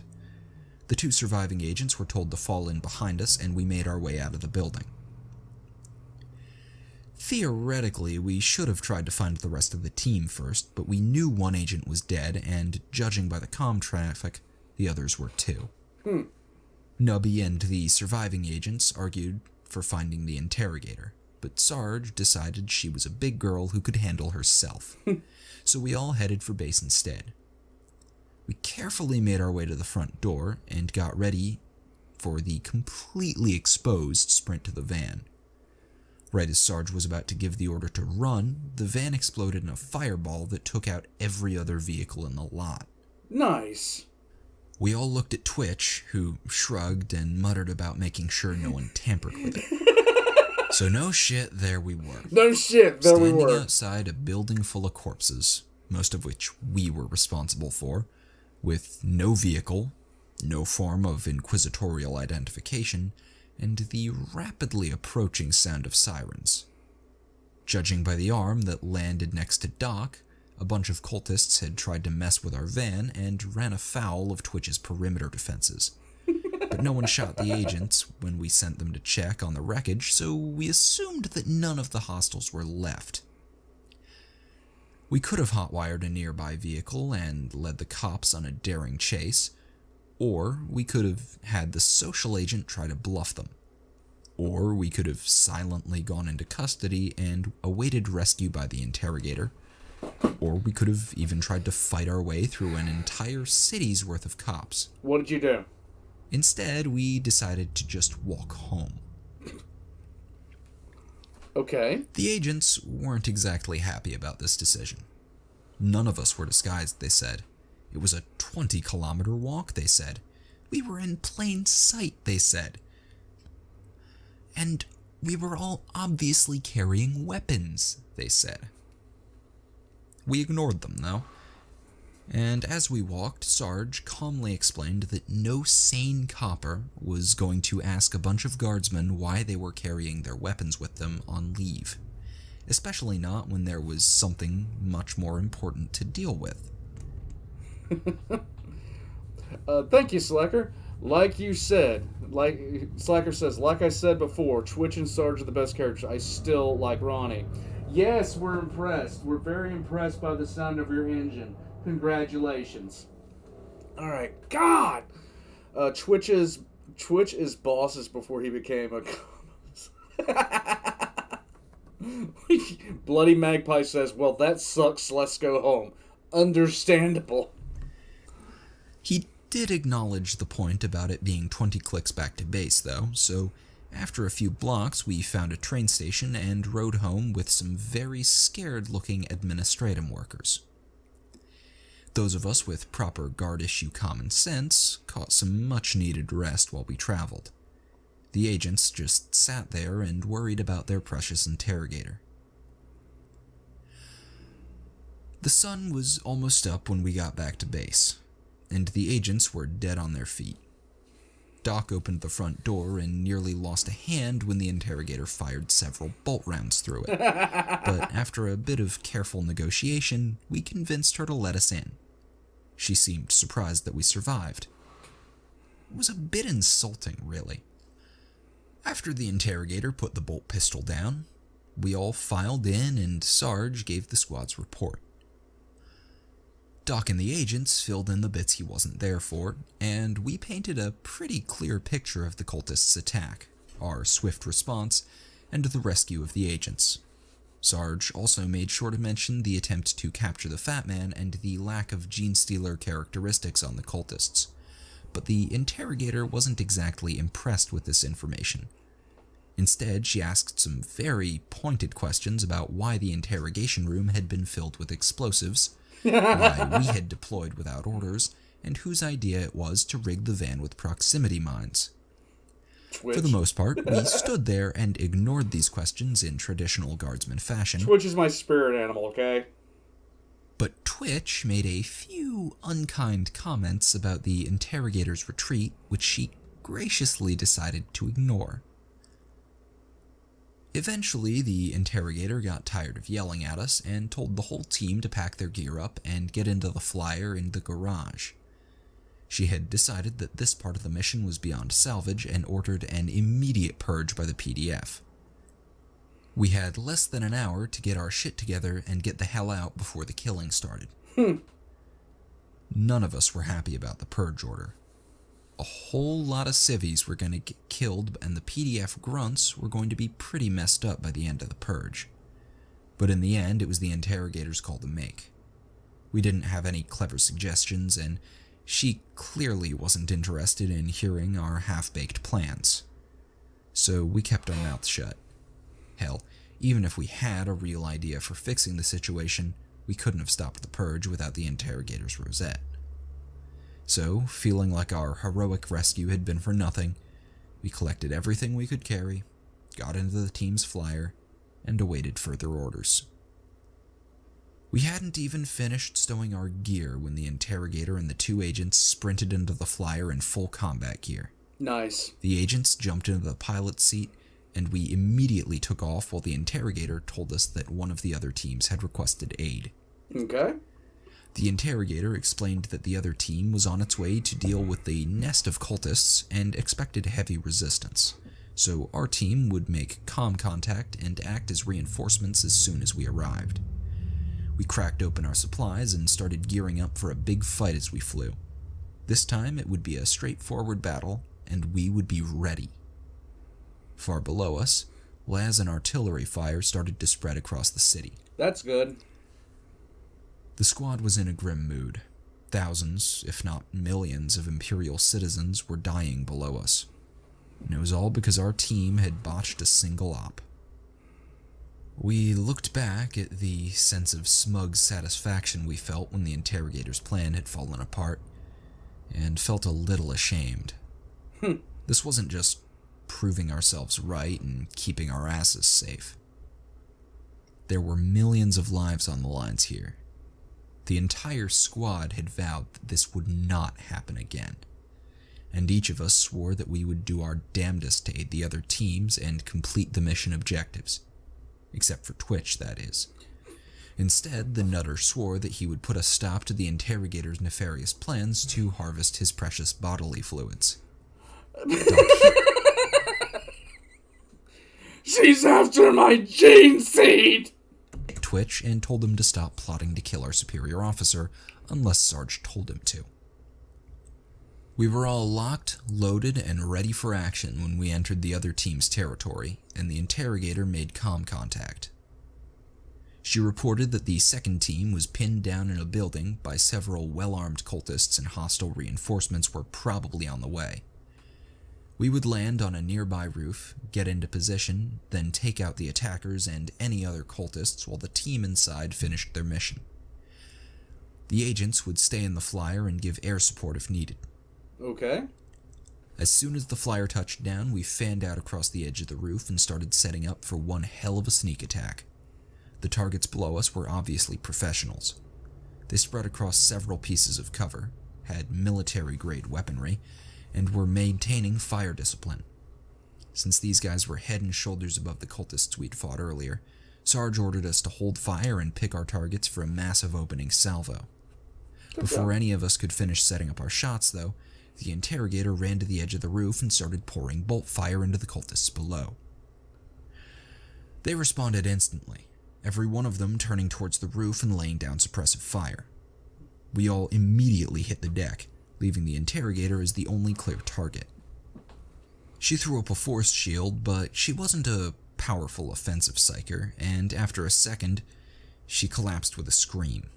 The 2 surviving agents were told to fall in behind us, and we made our way out of the building. Theoretically, we should have tried to find the rest of the team first, but we knew one agent was dead, and judging by the comm traffic, the others were too. Nubby and the surviving agents argued for finding the Interrogator, but Sarge decided she was a big girl who could handle herself, so we all headed for base instead. We carefully made our way to the front door and got ready for the completely exposed sprint to the van. Right as Sarge was about to give the order to run, the van exploded in a fireball that took out every other vehicle in the lot. Nice. We all looked at Twitch, who shrugged and muttered about making sure no one tampered with it. So no shit, there we were. No shit, there we were. Standing outside a building full of corpses, most of which we were responsible for, with no vehicle, no form of inquisitorial identification, and the rapidly approaching sound of sirens. Judging by the arm that landed next to Doc, a bunch of cultists had tried to mess with our van and ran afoul of Twitch's perimeter defenses. But no one shot the agents when we sent them to check on the wreckage, so we assumed that none of the hostiles were left. We could have hotwired a nearby vehicle and led the cops on a daring chase, or we could have had the social agent try to bluff them. Or we could have silently gone into custody and awaited rescue by the Interrogator. Or we could have even tried to fight our way through an entire city's worth of cops. What did you do? Instead, we decided to just walk home. Okay. The agents weren't exactly happy about this decision. None of us were disguised, they said. It was a 20-kilometer walk, they said. We were in plain sight, they said. And we were all obviously carrying weapons, they said. We ignored them, though. And as we walked, Sarge calmly explained that no sane copper was going to ask a bunch of guardsmen why they were carrying their weapons with them on leave, especially not when there was something much more important to deal with. Thank you, Slacker. Like you said, Slacker says, like I said before, Twitch and Sarge are the best characters. I still like Ronnie. Yes, we're impressed. We're very impressed by the sound of your engine. Congratulations. All right, God. Twitch is bosses before he became a. Bloody Magpie says, "Well, that sucks. Let's go home." Understandable. He did acknowledge the point about it being 20 clicks back to base, though, so after a few blocks, we found a train station and rode home with some very scared-looking administratum workers. Those of us with proper guard-issue common sense caught some much-needed rest while we traveled. The agents just sat there and worried about their precious interrogator. The sun was almost up when we got back to base, and the agents were dead on their feet. Doc opened the front door and nearly lost a hand when the interrogator fired several bolt rounds through it. But after a bit of careful negotiation, we convinced her to let us in. She seemed surprised that we survived. It was a bit insulting, really. After the interrogator put the bolt pistol down, we all filed in and Sarge gave the squad's report. Doc and the agents filled in the bits he wasn't there for, and we painted a pretty clear picture of the cultists' attack, our swift response, and the rescue of the agents. Sarge also made sure to mention the attempt to capture the Fat Man and the lack of gene-stealer characteristics on the cultists, but the interrogator wasn't exactly impressed with this information. Instead, she asked some very pointed questions about why the interrogation room had been filled with explosives, why we had deployed without orders, and whose idea it was to rig the van with proximity mines. Twitch. For the most part, we stood there and ignored these questions in traditional guardsman fashion. Twitch is my spirit animal, okay? But Twitch made a few unkind comments about the interrogator's retreat, which she graciously decided to ignore. Eventually, the interrogator got tired of yelling at us and told the whole team to pack their gear up and get into the flyer in the garage. She had decided that this part of the mission was beyond salvage and ordered an immediate purge by the PDF. We had less than an hour to get our shit together and get the hell out before the killing started. None of us were happy about the Purge Order. A whole lot of civvies were going to get killed, and the PDF grunts were going to be pretty messed up by the end of the purge. But in the end, it was the interrogator's call to make. We didn't have any clever suggestions, and she clearly wasn't interested in hearing our half-baked plans. So we kept our mouths shut. Hell, even if we had a real idea for fixing the situation, we couldn't have stopped the purge without the interrogator's rosette. So, feeling like our heroic rescue had been for nothing, we collected everything we could carry, got into the team's flyer, and awaited further orders. We hadn't even finished stowing our gear when the interrogator and the two agents sprinted into the flyer in full combat gear. Nice. The agents jumped into the pilot's seat, and we immediately took off while the interrogator told us that one of the other teams had requested aid. Okay. The interrogator explained that the other team was on its way to deal with the nest of cultists and expected heavy resistance, so our team would make comm contact and act as reinforcements as soon as we arrived. We cracked open our supplies and started gearing up for a big fight as we flew. This time it would be a straightforward battle, and we would be ready. Far below us, las and artillery fire started to spread across the city. That's good. The squad was in a grim mood. Thousands, if not millions, of Imperial citizens were dying below us. And it was all because our team had botched a single op. We looked back at the sense of smug satisfaction we felt when the interrogator's plan had fallen apart, and felt a little ashamed. This wasn't just proving ourselves right and keeping our asses safe. There were millions of lives on the lines here. The entire squad had vowed that this would not happen again, and each of us swore that we would do our damnedest to aid the other teams and complete the mission objectives. Except for Twitch, that is. Instead, the Nutter swore that he would put a stop to the interrogator's nefarious plans to harvest his precious bodily fluids. She's after my gene seed! Twitch and told him to stop plotting to kill our superior officer unless Sarge told him to. We were all locked, loaded, and ready for action when we entered the other team's territory, and the interrogator made comm contact. She reported that the second team was pinned down in a building by several well-armed cultists, and hostile reinforcements were probably on the way. We would land on a nearby roof, get into position, then take out the attackers and any other cultists while the team inside finished their mission. The agents would stay in the flyer and give air support if needed. Okay. As soon as the flyer touched down, we fanned out across the edge of the roof and started setting up for one hell of a sneak attack. The targets below us were obviously professionals. They spread across several pieces of cover, had military-grade weaponry, and were maintaining fire discipline. Since these guys were head and shoulders above the cultists we'd fought earlier, Sarge ordered us to hold fire and pick our targets for a massive opening salvo. Before any of us could finish setting up our shots, though, the interrogator ran to the edge of the roof and started pouring bolt fire into the cultists below. They responded instantly, every one of them turning towards the roof and laying down suppressive fire. We all immediately hit the deck, leaving the interrogator as the only clear target. She threw up a force shield, but she wasn't a powerful offensive psyker, and after a second, she collapsed with a scream.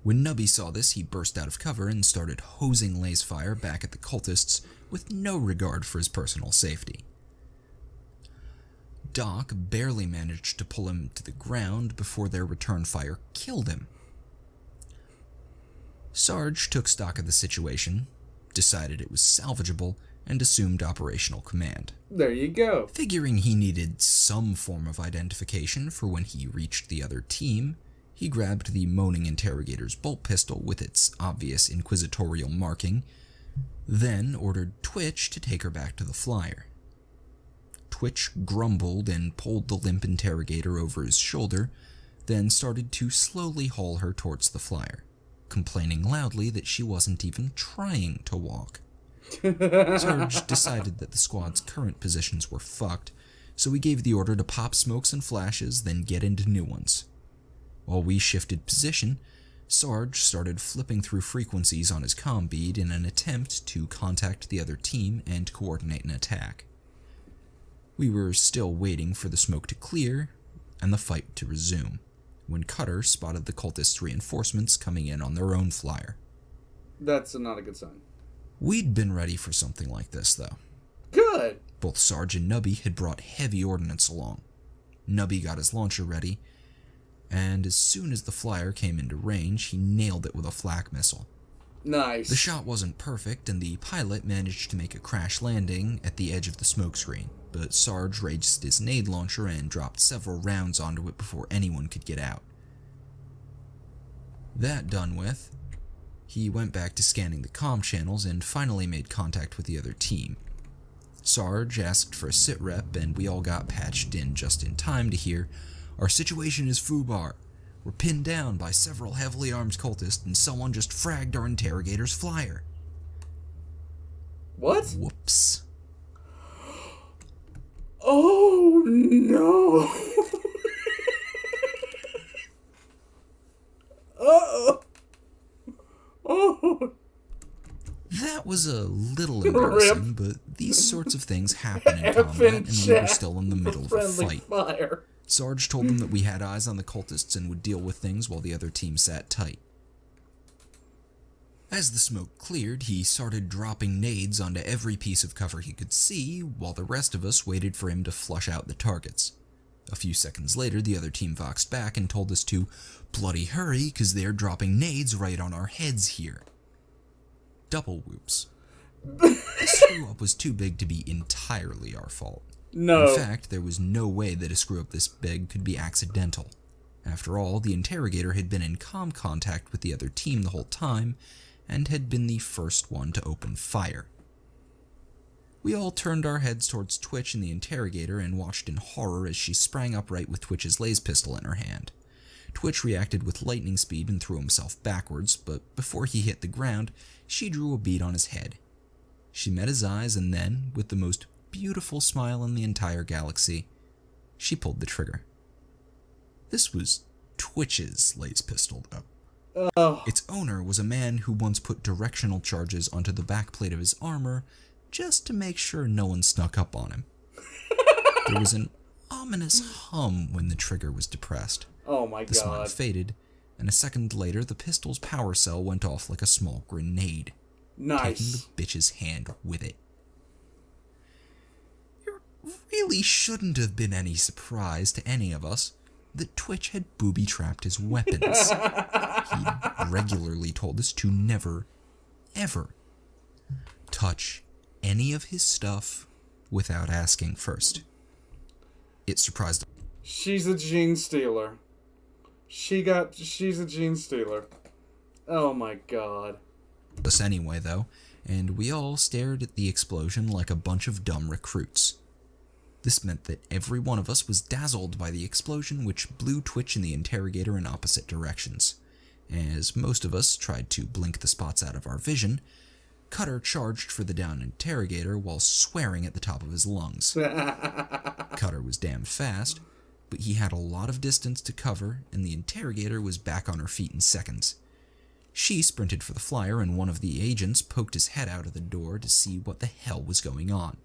When Nubby saw this, he burst out of cover and started hosing lace fire back at the cultists with no regard for his personal safety. Doc barely managed to pull him to the ground before their return fire killed him. Sarge took stock of the situation, decided it was salvageable, and assumed operational command. There you go. Figuring he needed some form of identification for when he reached the other team, he grabbed the moaning interrogator's bolt pistol with its obvious inquisitorial marking, then ordered Twitch to take her back to the flyer. Twitch grumbled and pulled the limp interrogator over his shoulder, then started to slowly haul her towards the flyer, complaining loudly that she wasn't even trying to walk. Sarge decided that the squad's current positions were fucked, so he gave the order to pop smokes and flashes, then get into new ones. While we shifted position, Sarge started flipping through frequencies on his comm bead in an attempt to contact the other team and coordinate an attack. We were still waiting for the smoke to clear and the fight to resume, when Cutter spotted the cultists' reinforcements coming in on their own flyer. That's not a good sign. We'd been ready for something like this, though. Good! Both Sarge and Nubby had brought heavy ordnance along. Nubby got his launcher ready, and as soon as the flyer came into range, he nailed it with a flak missile. Nice. The shot wasn't perfect, and the pilot managed to make a crash landing at the edge of the smokescreen, but Sarge raised his nade launcher and dropped several rounds onto it before anyone could get out. That done with, he went back to scanning the comm channels and finally made contact with the other team. Sarge asked for a sitrep, and we all got patched in just in time to hear, "Our situation is foobar. We're pinned down by several heavily armed cultists, and someone just fragged our interrogator's flyer." What? Whoops. Oh, no. Uh-oh. Oh. That was a little embarrassing, but these sorts of things happen in combat, and we were still in the middle of a fight. Fire. Sarge told them that we had eyes on the cultists and would deal with things while the other team sat tight. As the smoke cleared, he started dropping nades onto every piece of cover he could see, while the rest of us waited for him to flush out the targets. A few seconds later, the other team voxed back and told us to bloody hurry because they're dropping nades right on our heads here. Double whoops. The screw-up was too big to be entirely our fault. No. In fact, there was no way that a screw-up this big could be accidental. After all, the Interrogator had been in comm contact with the other team the whole time, and had been the first one to open fire. We all turned our heads towards Twitch and the Interrogator and watched in horror as she sprang upright with Twitch's laser pistol in her hand. Twitch reacted with lightning speed and threw himself backwards, but before he hit the ground, she drew a bead on his head. She met his eyes and then, with the most beautiful smile in the entire galaxy, she pulled the trigger. This was Twitch's laser pistol, though. Oh. Its owner was a man who once put directional charges onto the backplate of his armor just to make sure no one snuck up on him. There was an ominous hum when the trigger was depressed. Oh my The smile god. faded, and a second later the pistol's power cell went off like a small grenade, taking Nice. the bitch's hand with it. It really shouldn't have been any surprise to any of us that Twitch had booby-trapped his weapons. He regularly told us to never, ever touch any of his stuff without asking first. It surprised She's a gene stealer. She's a gene stealer. Oh my god. us anyway, though, and we all stared at the explosion like a bunch of dumb recruits. This meant that every one of us was dazzled by the explosion, which blew Twitch and the Interrogator in opposite directions. As most of us tried to blink the spots out of our vision, Cutter charged for the downed Interrogator while swearing at the top of his lungs. Cutter was damn fast, but he had a lot of distance to cover, and the Interrogator was back on her feet in seconds. She sprinted for the flyer, and one of the agents poked his head out of the door to see what the hell was going on.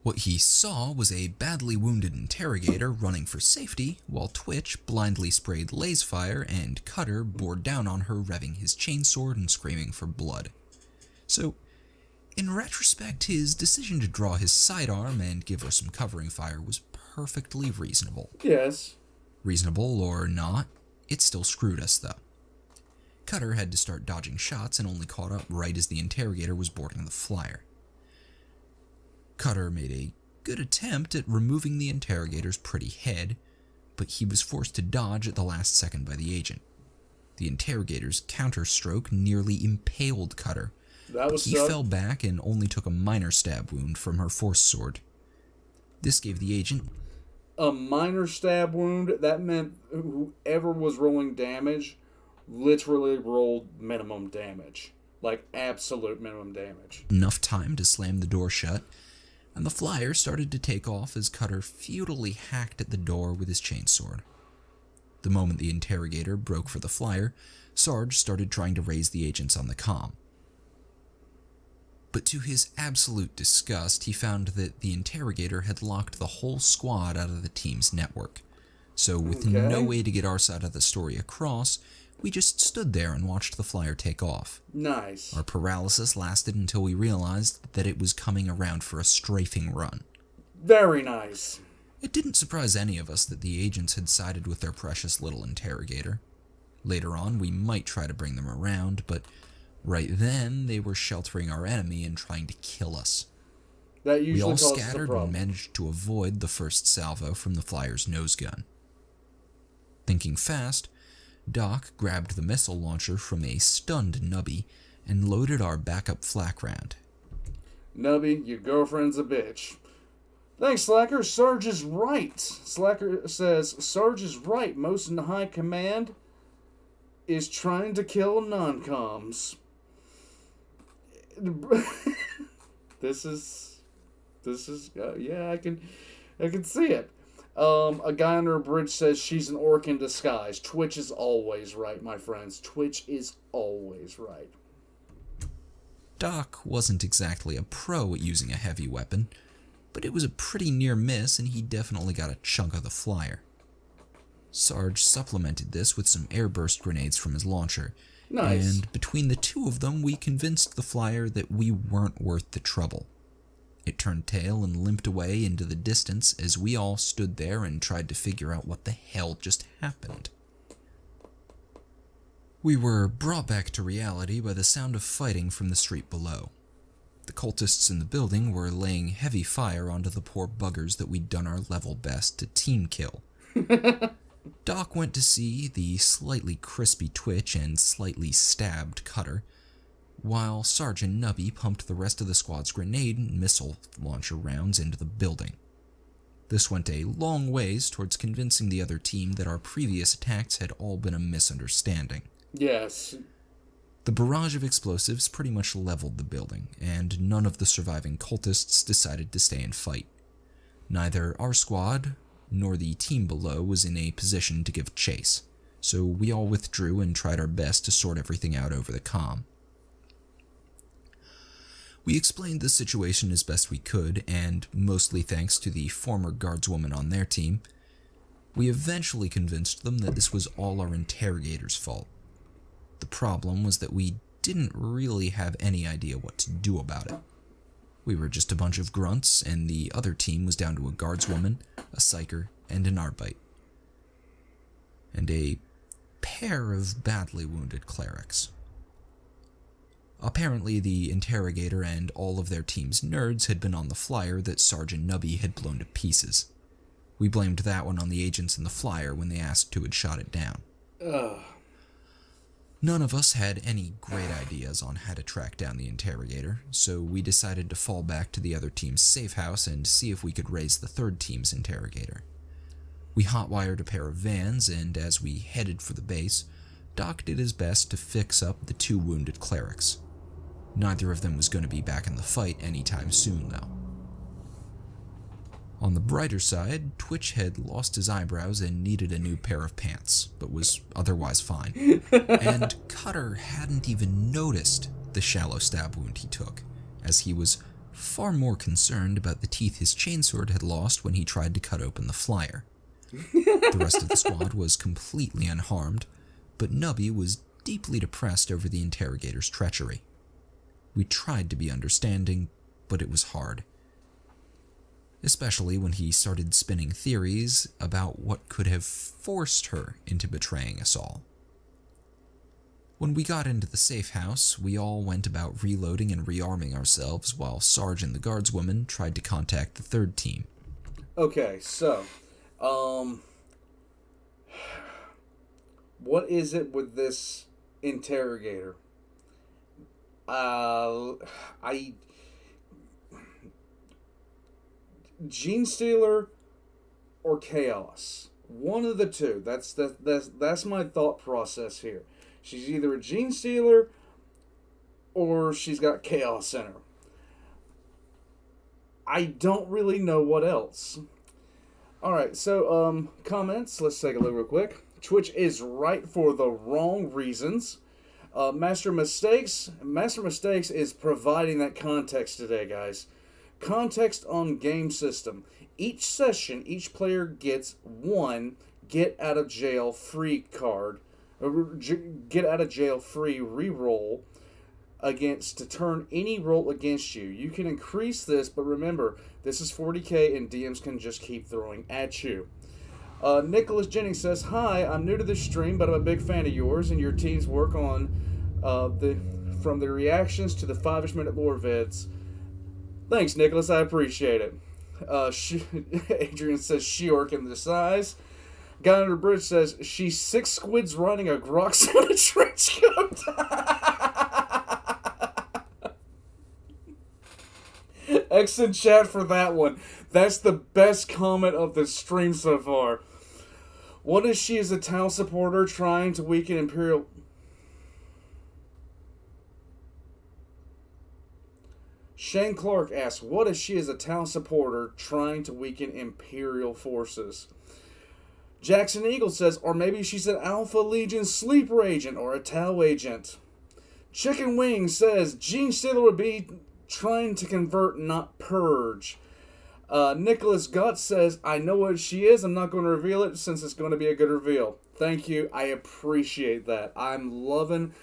What he saw was a badly wounded Interrogator running for safety, while Twitch blindly sprayed laser fire and Cutter bore down on her, revving his chainsword and screaming for blood. So, in retrospect, his decision to draw his sidearm and give her some covering fire was perfectly reasonable. Yes. Reasonable or not, it still screwed us, though. Cutter had to start dodging shots and only caught up right as the Interrogator was boarding the flyer. Cutter made a good attempt at removing the Interrogator's pretty head, but he was forced to dodge at the last second by the agent. The Interrogator's counterstroke nearly impaled Cutter. That was He fell back and only took a minor stab wound from her force sword. This gave the agent a minor stab wound. That meant whoever was rolling damage literally rolled minimum damage. Like absolute minimum damage. enough time to slam the door shut, and the flyer started to take off as Cutter futilely hacked at the door with his chainsword. The moment the Interrogator broke for the flyer, Sarge started trying to raise the agents on the comm. But to his absolute disgust, he found that the Interrogator had locked the whole squad out of the team's network. So with no way to get our side of the story across, we just stood there and watched the flyer take off. Nice. Our paralysis lasted until we realized that it was coming around for a strafing run. Very nice. It didn't surprise any of us that the agents had sided with their precious little Interrogator. Later on, we might try to bring them around, but right then, they were sheltering our enemy and trying to kill us. That We usually all causes a scattered problem. and managed to avoid the first salvo from the flyer's nose gun. Thinking fast, Doc grabbed the missile launcher from a stunned Nubby and loaded our backup flak round. Nubby, your girlfriend's a bitch. Thanks, Slacker. Sarge is right. Slacker says, Sarge is right. Most in the high command is trying to kill non-coms. This is, yeah, I can see it. A guy under a bridge says she's an orc in disguise. Twitch is always right, my friends. Twitch is always right. Doc wasn't exactly a pro at using a heavy weapon, but it was a pretty near miss and he definitely got a chunk of the flyer. Sarge supplemented this with some airburst grenades from his launcher, Nice. and between the two of them we convinced the flyer that we weren't worth the trouble. It turned tail and limped away into the distance as we all stood there and tried to figure out what the hell just happened. We were brought back to reality by the sound of fighting from the street below. The cultists in the building were laying heavy fire onto the poor buggers that we'd done our level best to team kill. Doc went to see the slightly crispy Twitch and slightly stabbed Cutter, while Sergeant Nubby pumped the rest of the squad's grenade and missile launcher rounds into the building. This went a long ways towards convincing the other team that our previous attacks had all been a misunderstanding. Yes. The barrage of explosives pretty much leveled the building, and none of the surviving cultists decided to stay and fight. Neither our squad nor the team below was in a position to give chase, so we all withdrew and tried our best to sort everything out over the comm. We explained the situation as best we could, and mostly thanks to the former guardswoman on their team, we eventually convinced them that this was all our interrogator's fault. The problem was that we didn't really have any idea what to do about it. We were just a bunch of grunts, and the other team was down to a guardswoman, a psyker, and an arbite. And a pair of badly wounded clerics. Apparently, the interrogator and all of their team's nerds had been on the flyer that Sergeant Nubby had blown to pieces. We blamed that one on the agents in the flyer when they asked who had shot it down. None of us had any great ideas on how to track down the interrogator, so we decided to fall back to the other team's safe house and see if we could raise the third team's interrogator. We hotwired a pair of vans, and as we headed for the base, Doc did his best to fix up the 2 wounded clerics. Neither of them was going to be back in the fight anytime soon, though. On the brighter side, Twitch had lost his eyebrows and needed a new pair of pants, but was otherwise fine. And Cutter hadn't even noticed the shallow stab wound he took, as he was far more concerned about the teeth his chainsword had lost when he tried to cut open the flyer. The rest of the squad was completely unharmed, but Nubby was deeply depressed over the interrogator's treachery. We tried to be understanding, but it was hard. Especially when he started spinning theories about what could have forced her into betraying us all. When we got into the safe house, we all went about reloading and rearming ourselves while Sarge and the guardswoman tried to contact the third team. Okay, so, what is it with this interrogator? Gene Stealer or Chaos. One of the two. That's my thought process here. She's either a Gene Stealer or she's got Chaos in her. I don't really know what else. Alright, so, comments. Let's take a look real quick. Twitch is right for the wrong reasons. Master Mistakes is providing that context today, guys. Context on game system. Each session, each player gets one get out of jail free card, get out of jail free reroll against to turn any roll against you. You can increase this, but remember, this is 40k and DMs can just keep throwing at you. Nicholas Jennings says, "Hi, I'm new to this stream, but I'm a big fan of yours and your team's work on from the reactions to the 5-ish minute lore vids." Thanks, Nicholas. I appreciate it. Adrian says, "She-orc in the size." Guy under the bridge says, "She's 6 squids riding a Grox in a trench coat." Excellent chat for that one. That's the best comment of the stream so far. What is she as a Tau supporter trying to weaken Imperial... Shane Clark asks, what is she as a Tau supporter trying to weaken Imperial forces? Jackson Eagle says, or maybe she's an Alpha Legion sleeper agent or a Tau agent. Chicken Wing says, Gene Stealer would be trying to convert, not purge. Nicholas Gott says, I know what she is. I'm not going to reveal it since it's going to be a good reveal. Thank you. I appreciate that. I'm loving...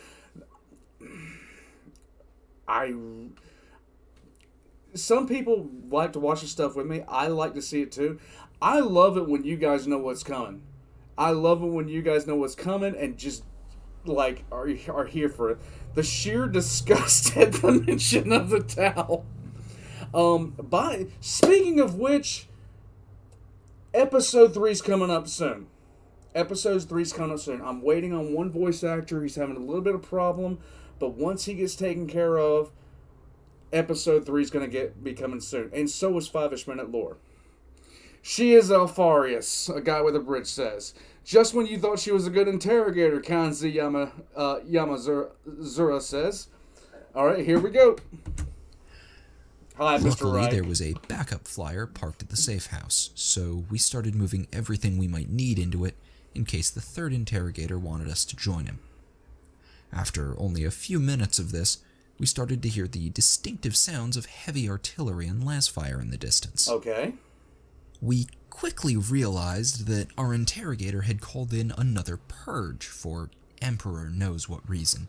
some people like to watch the stuff with me. I like to see it too. I love it when you guys know what's coming. I love it when you guys know what's coming and just like are here for it. The sheer disgust at the mention of the towel. Speaking of which, episode 3's coming up soon. Episode 3's coming up soon. I'm waiting on one voice actor. He's having a little bit of problem, but once he gets taken care of, episode 3's going to be coming soon. And so is 5-ish Minute Lore. She is Alfarius, a guy with a bridge says. Just when you thought she was a good interrogator, Kanzi Yamazura says. Alright, here we go. Hi, Mr. Luckily, Wright. there was a backup flyer parked at the safe house, so we started moving everything we might need into it in case the third interrogator wanted us to join him. After only a few minutes of this, we started to hear the distinctive sounds of heavy artillery and lasfire in the distance. Okay. We quickly realized that our interrogator had called in another purge for Emperor knows what reason.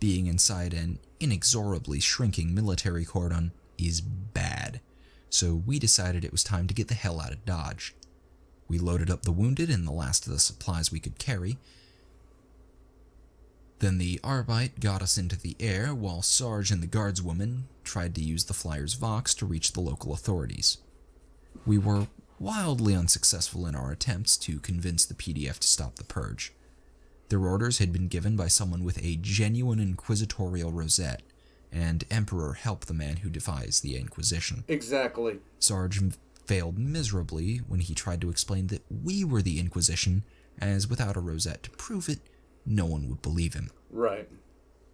Being inside an inexorably shrinking military cordon is bad, so we decided it was time to get the hell out of Dodge. We loaded up the wounded and the last of the supplies we could carry. Then the Arbite got us into the air while Sarge and the guardswoman tried to use the flyer's Vox to reach the local authorities. We were wildly unsuccessful in our attempts to convince the PDF to stop the purge. Their orders had been given by someone with a genuine inquisitorial rosette, and Emperor help the man who defies the Inquisition. Exactly. Sarge failed miserably when he tried to explain that we were the Inquisition, as without a rosette to prove it, no one would believe him. Right.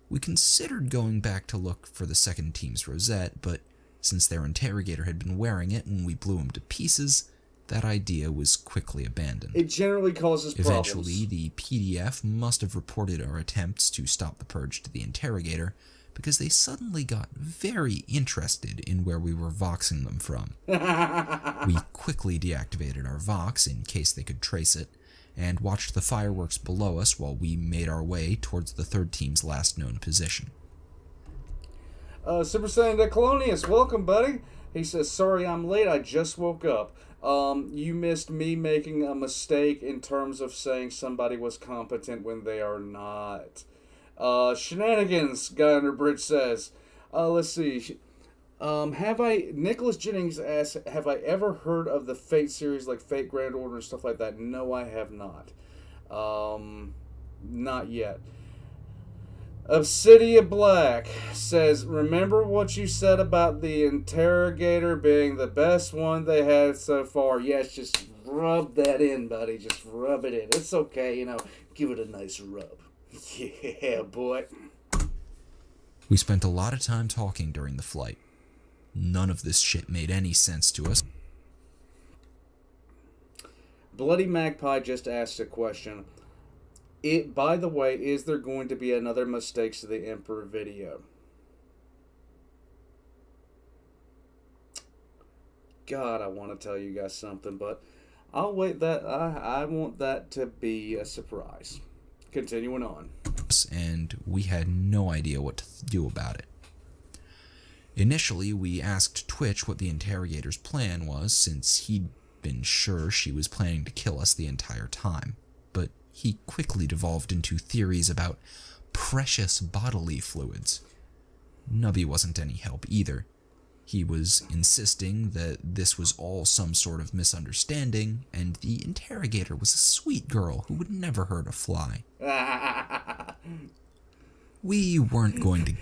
We considered going back to look for the second team's rosette, but since their interrogator had been wearing it when we blew him to pieces, that idea was quickly abandoned. It generally causes problems. Eventually, the PDF must have reported our attempts to stop the purge to the interrogator, because they suddenly got very interested in where we were voxing them from. We quickly deactivated our Vox in case they could trace it, and watched the fireworks below us while we made our way towards the third team's last known position. Super Saiyan de Colonius, welcome, buddy. He says, sorry I'm late, I just woke up. You missed me making a mistake in terms of saying somebody was competent when they are not. Shenanigans, guy under bridge says. Let's see. Nicholas Jennings asks, have I ever heard of the Fate series, like Fate Grand Order and stuff like that? No, I have not. Not yet. Obsidia Black says, remember what you said about the Interrogator being the best one they had so far? Yes, just rub that in, buddy. Just rub it in. It's okay, give it a nice rub. Yeah, boy. We spent a lot of time talking during the flight. None of this shit made any sense to us. Bloody Magpie just asked a question. By the way, is there going to be another Mistakes of the Emperor video? God, I want to tell you guys something, but I'll wait. I want that to be a surprise. Continuing on. And we had no idea what to do about it. Initially, we asked Twitch what the interrogator's plan was, since he'd been sure she was planning to kill us the entire time. But he quickly devolved into theories about precious bodily fluids. Nubby wasn't any help either. He was insisting that this was all some sort of misunderstanding, and the interrogator was a sweet girl who would never hurt a fly. We weren't going to...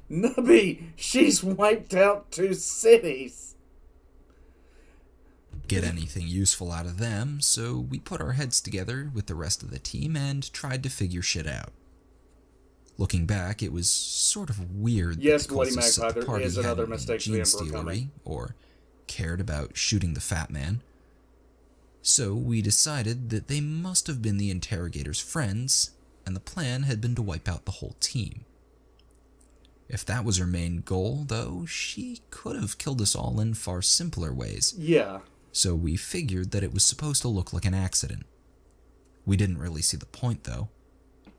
Nubby, she's wiped out 2 cities. Get anything useful out of them, so we put our heads together with the rest of the team and tried to figure shit out. Looking back, it was sort of weird yes, that the Bloody cultists Magpie, at the there party is another had mistake to the gene Emperor stealery coming. or cared about shooting the fat man. So we decided that they must have been the interrogator's friends, and the plan had been to wipe out the whole team. If that was her main goal, though, she could have killed us all in far simpler ways. Yeah. So we figured that it was supposed to look like an accident. We didn't really see the point, though.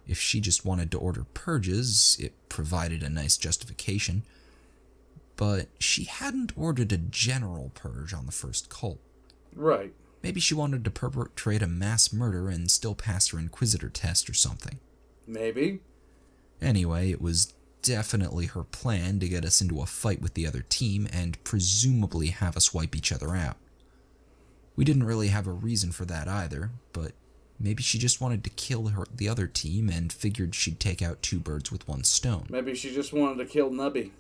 If she just wanted to order purges, it provided a nice justification. but she hadn't ordered a general purge on the first cult. Right. Maybe she wanted to perpetrate a mass murder and still pass her Inquisitor test or something. Maybe. Anyway, it was definitely her plan to get us into a fight with the other team and presumably have us wipe each other out. We didn't really have a reason for that either, but maybe she just wanted to kill the other team and figured she'd take out two birds with one stone. Maybe she just wanted to kill Nubby.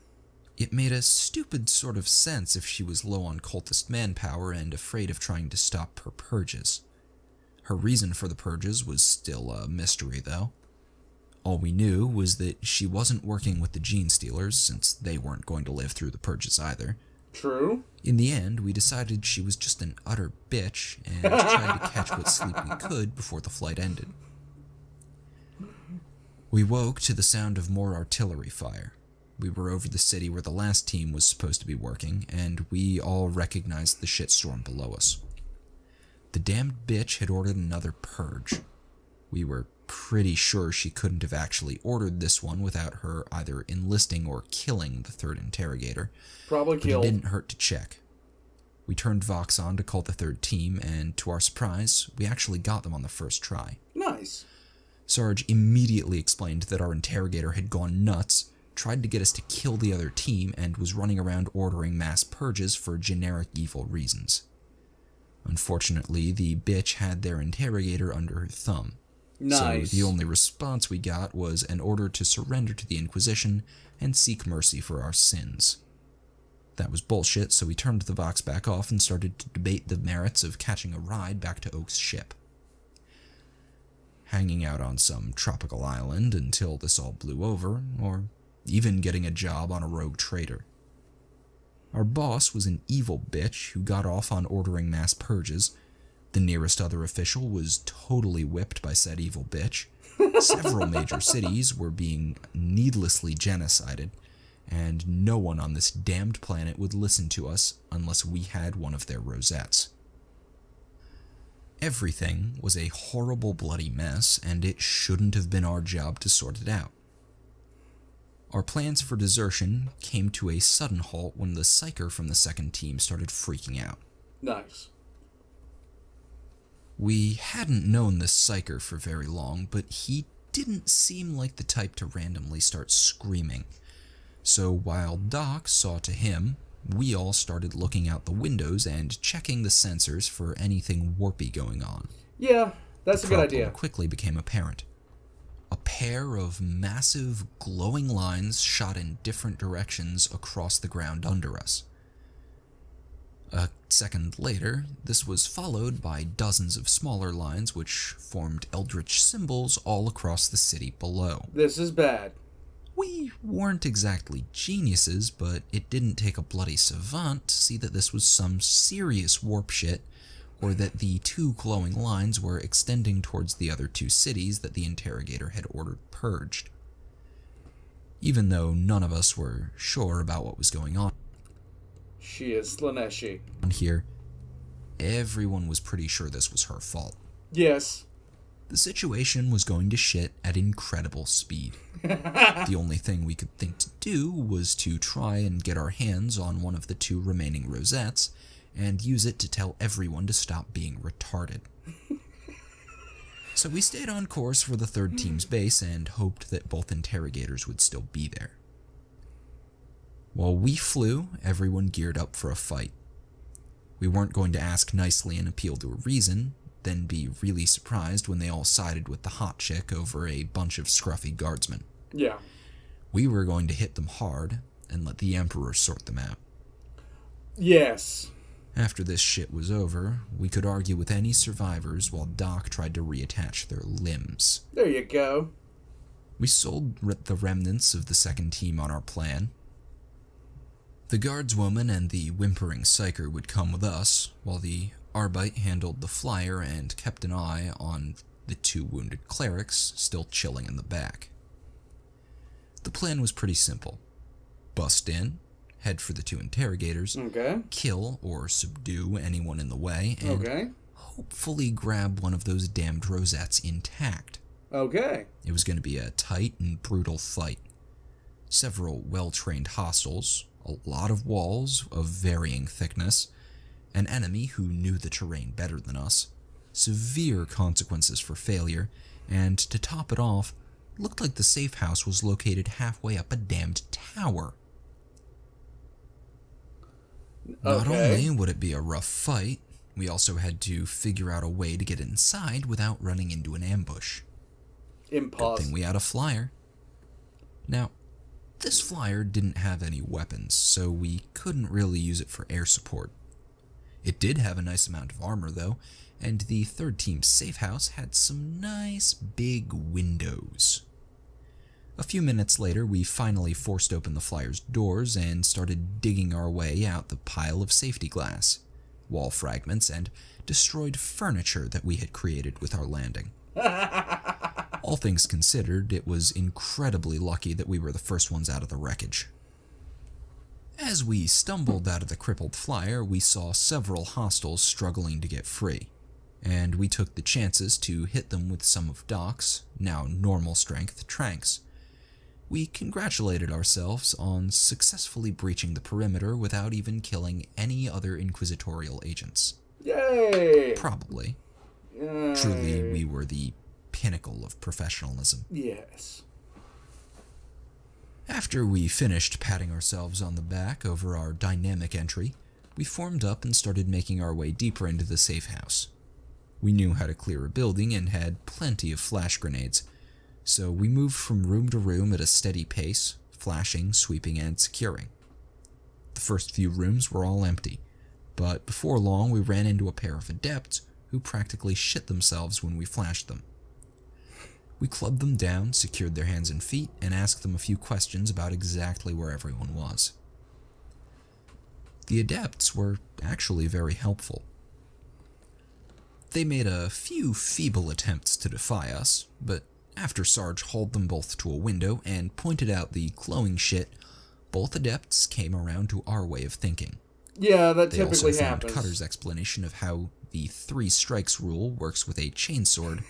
It made a stupid sort of sense if she was low on cultist manpower and afraid of trying to stop her purges. Her reason for the purges was still a mystery, though. All we knew was that she wasn't working with the Gene Stealers, since they weren't going to live through the purges either. True. In the end, we decided she was just an utter bitch and tried to catch what sleep we could before the flight ended. We woke to the sound of more artillery fire. We were over the city where the last team was supposed to be working, and we all recognized the shitstorm below us. The damned bitch had ordered another purge. We were pretty sure she couldn't have actually ordered this one without her either enlisting or killing the third interrogator. Probably but killed. It didn't hurt to check. We turned Vox on to call the third team, and to our surprise, we actually got them on the first try. Nice. Sarge immediately explained that our interrogator had gone nuts, tried to get us to kill the other team, and was running around ordering mass purges for generic evil reasons. Unfortunately, the bitch had their interrogator under her thumb. Nice. So the only response we got was an order to surrender to the Inquisition and seek mercy for our sins. That was bullshit, so we turned the Vox back off and started to debate the merits of catching a ride back to Oak's ship. Hanging out on some tropical island until this all blew over, or even getting a job on a rogue trader. Our boss was an evil bitch who got off on ordering mass purges. The nearest other official was totally whipped by said evil bitch. Several major cities were being needlessly genocided, and no one on this damned planet would listen to us unless we had one of their rosettes. Everything was a horrible bloody mess, and it shouldn't have been our job to sort it out. Our plans for desertion came to a sudden halt when the psyker from the second team started freaking out. Nice. We hadn't known this psyker for very long, but he didn't seem like the type to randomly start screaming. So while Doc saw to him, we all started looking out the windows and checking the sensors for anything warpy going on. Yeah, that's a good idea. The problem quickly became apparent. A pair of massive, glowing lines shot in different directions across the ground under us. A second later, this was followed by dozens of smaller lines which formed eldritch symbols all across the city below. This is bad. We weren't exactly geniuses, but it didn't take a bloody savant to see that this was some serious warp shit, or that the two glowing lines were extending towards the other two cities that the interrogator had ordered purged. Even though none of us were sure about what was going on She is Slaneshi. here, everyone was pretty sure this was her fault. Yes. The situation was going to shit at incredible speed. The only thing we could think to do was to try and get our hands on one of the two remaining rosettes and use it to tell everyone to stop being retarded. So we stayed on course for the third team's base and hoped that both interrogators would still be there. While we flew, everyone geared up for a fight. We weren't going to ask nicely and appeal to a reason, then be really surprised when they all sided with the hot chick over a bunch of scruffy guardsmen. Yeah. We were going to hit them hard and let the Emperor sort them out. Yes. After this shit was over, we could argue with any survivors while Doc tried to reattach their limbs. There you go. We sold the remnants of the second team on our plan. The guardswoman and the whimpering psyker would come with us, while the Arbite handled the flyer and kept an eye on the two wounded clerics still chilling in the back. The plan was pretty simple. Bust in, head for the two interrogators, Okay. kill or subdue anyone in the way, and hopefully grab one of those damned rosettes intact. Okay. It was going to be a tight and brutal fight. several well-trained hostiles, a lot of walls of varying thickness, an enemy who knew the terrain better than us, severe consequences for failure, and to top it off, looked like the safe house was located halfway up a damned tower. Not only would it be a rough fight, we also had to figure out a way to get inside without running into an ambush. Impossible. Good thing we had a flyer. Now, this flyer didn't have any weapons, so we couldn't really use it for air support. It did have a nice amount of armor, though, and the third team's safe house had some nice big windows. A few minutes later, we finally forced open the flyer's doors and started digging our way out the pile of safety glass, wall fragments, and destroyed furniture that we had created with our landing. All things considered, it was incredibly lucky that we were the first ones out of the wreckage. As we stumbled out of the crippled flyer, we saw several hostiles struggling to get free, and we took the chances to hit them with some of Doc's, now normal strength, tranks. We congratulated ourselves on successfully breaching the perimeter without even killing any other inquisitorial agents. Yay! Probably. Yay. Truly, we were the pinnacle of professionalism. Yes. After we finished patting ourselves on the back over our dynamic entry, we formed up and started making our way deeper into the safe house. We knew how to clear a building and had plenty of flash grenades, so we moved from room to room at a steady pace, flashing, sweeping, and securing. The first few rooms were all empty, but before long we ran into a pair of adepts who practically shit themselves when we flashed them. We clubbed them down, secured their hands and feet, and asked them a few questions about exactly where everyone was. The adepts were actually very helpful. They made a few feeble attempts to defy us, but after Sarge hauled them both to a window and pointed out the glowing shit, both adepts came around to our way of thinking. Yeah, that they typically also happens. found Cutter's explanation of how the 3 strikes rule works with a chainsword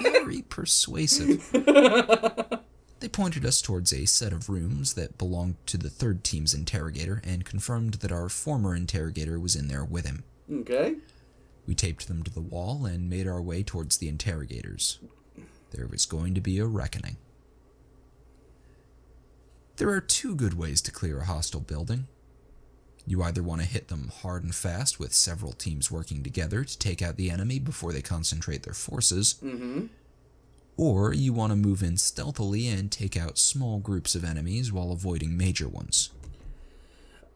very persuasive. They pointed us towards a set of rooms that belonged to the third team's interrogator and confirmed that our former interrogator was in there with him. Okay. We taped them to the wall and made our way towards the interrogators. There was going to be a reckoning. There are 2 good ways to clear a hostile building. You either want to hit them hard and fast with several teams working together to take out the enemy before they concentrate their forces, or you want to move in stealthily and take out small groups of enemies while avoiding major ones.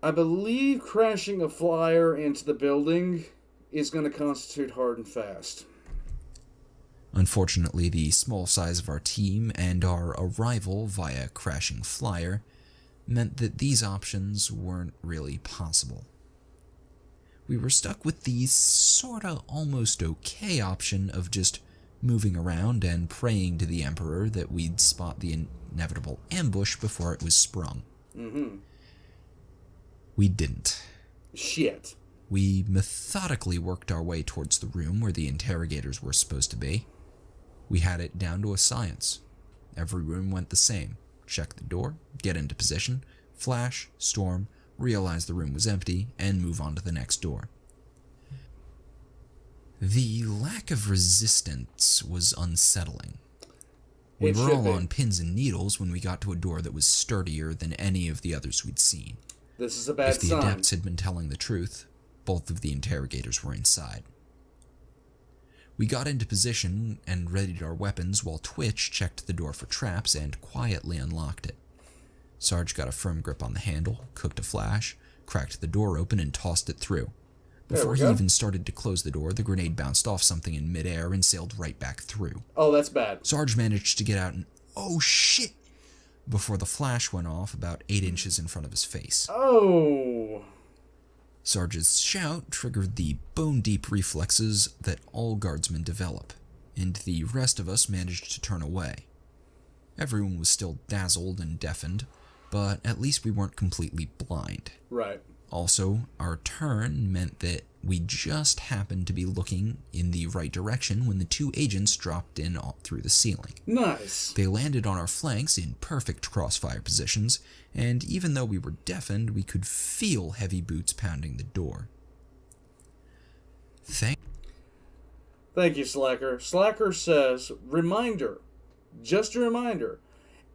I believe crashing a flyer into the building is going to constitute hard and fast. Unfortunately, the small size of our team and our arrival via crashing flyer meant that these options weren't really possible. We were stuck with the sorta almost okay option of just moving around and praying to the Emperor that we'd spot the inevitable ambush before it was sprung. We didn't. Shit. We methodically worked our way towards the room where the interrogators were supposed to be. We had it down to a science. Every room went the same. Check the door, get into position, flash, storm, realize the room was empty, and move on to the next door. The lack of resistance was unsettling. We were all on pins and needles when we got to a door that was sturdier than any of the others we'd seen. This is a bad sign. If the adepts had been telling the truth, both of the interrogators were inside. We got into position and readied our weapons while Twitch checked the door for traps and quietly unlocked it. Sarge got a firm grip on the handle, cooked a flash, cracked the door open, and tossed it through. Before he even started to close the door, the grenade bounced off something in midair and sailed right back through. Oh, that's bad. Sarge managed to get out and, oh shit, before the flash went off about 8 inches in front of his face. Oh. Sarge's shout triggered the bone-deep reflexes that all guardsmen develop, and the rest of us managed to turn away. Everyone was still dazzled and deafened, but at least we weren't completely blind. Right. Also, our turn meant that we just happened to be looking in the right direction when the two agents dropped in through the ceiling. Nice. They landed on our flanks in perfect crossfire positions, and even though we were deafened, we could feel heavy boots pounding the door. Thank you, Slacker. Slacker says, reminder, just a reminder,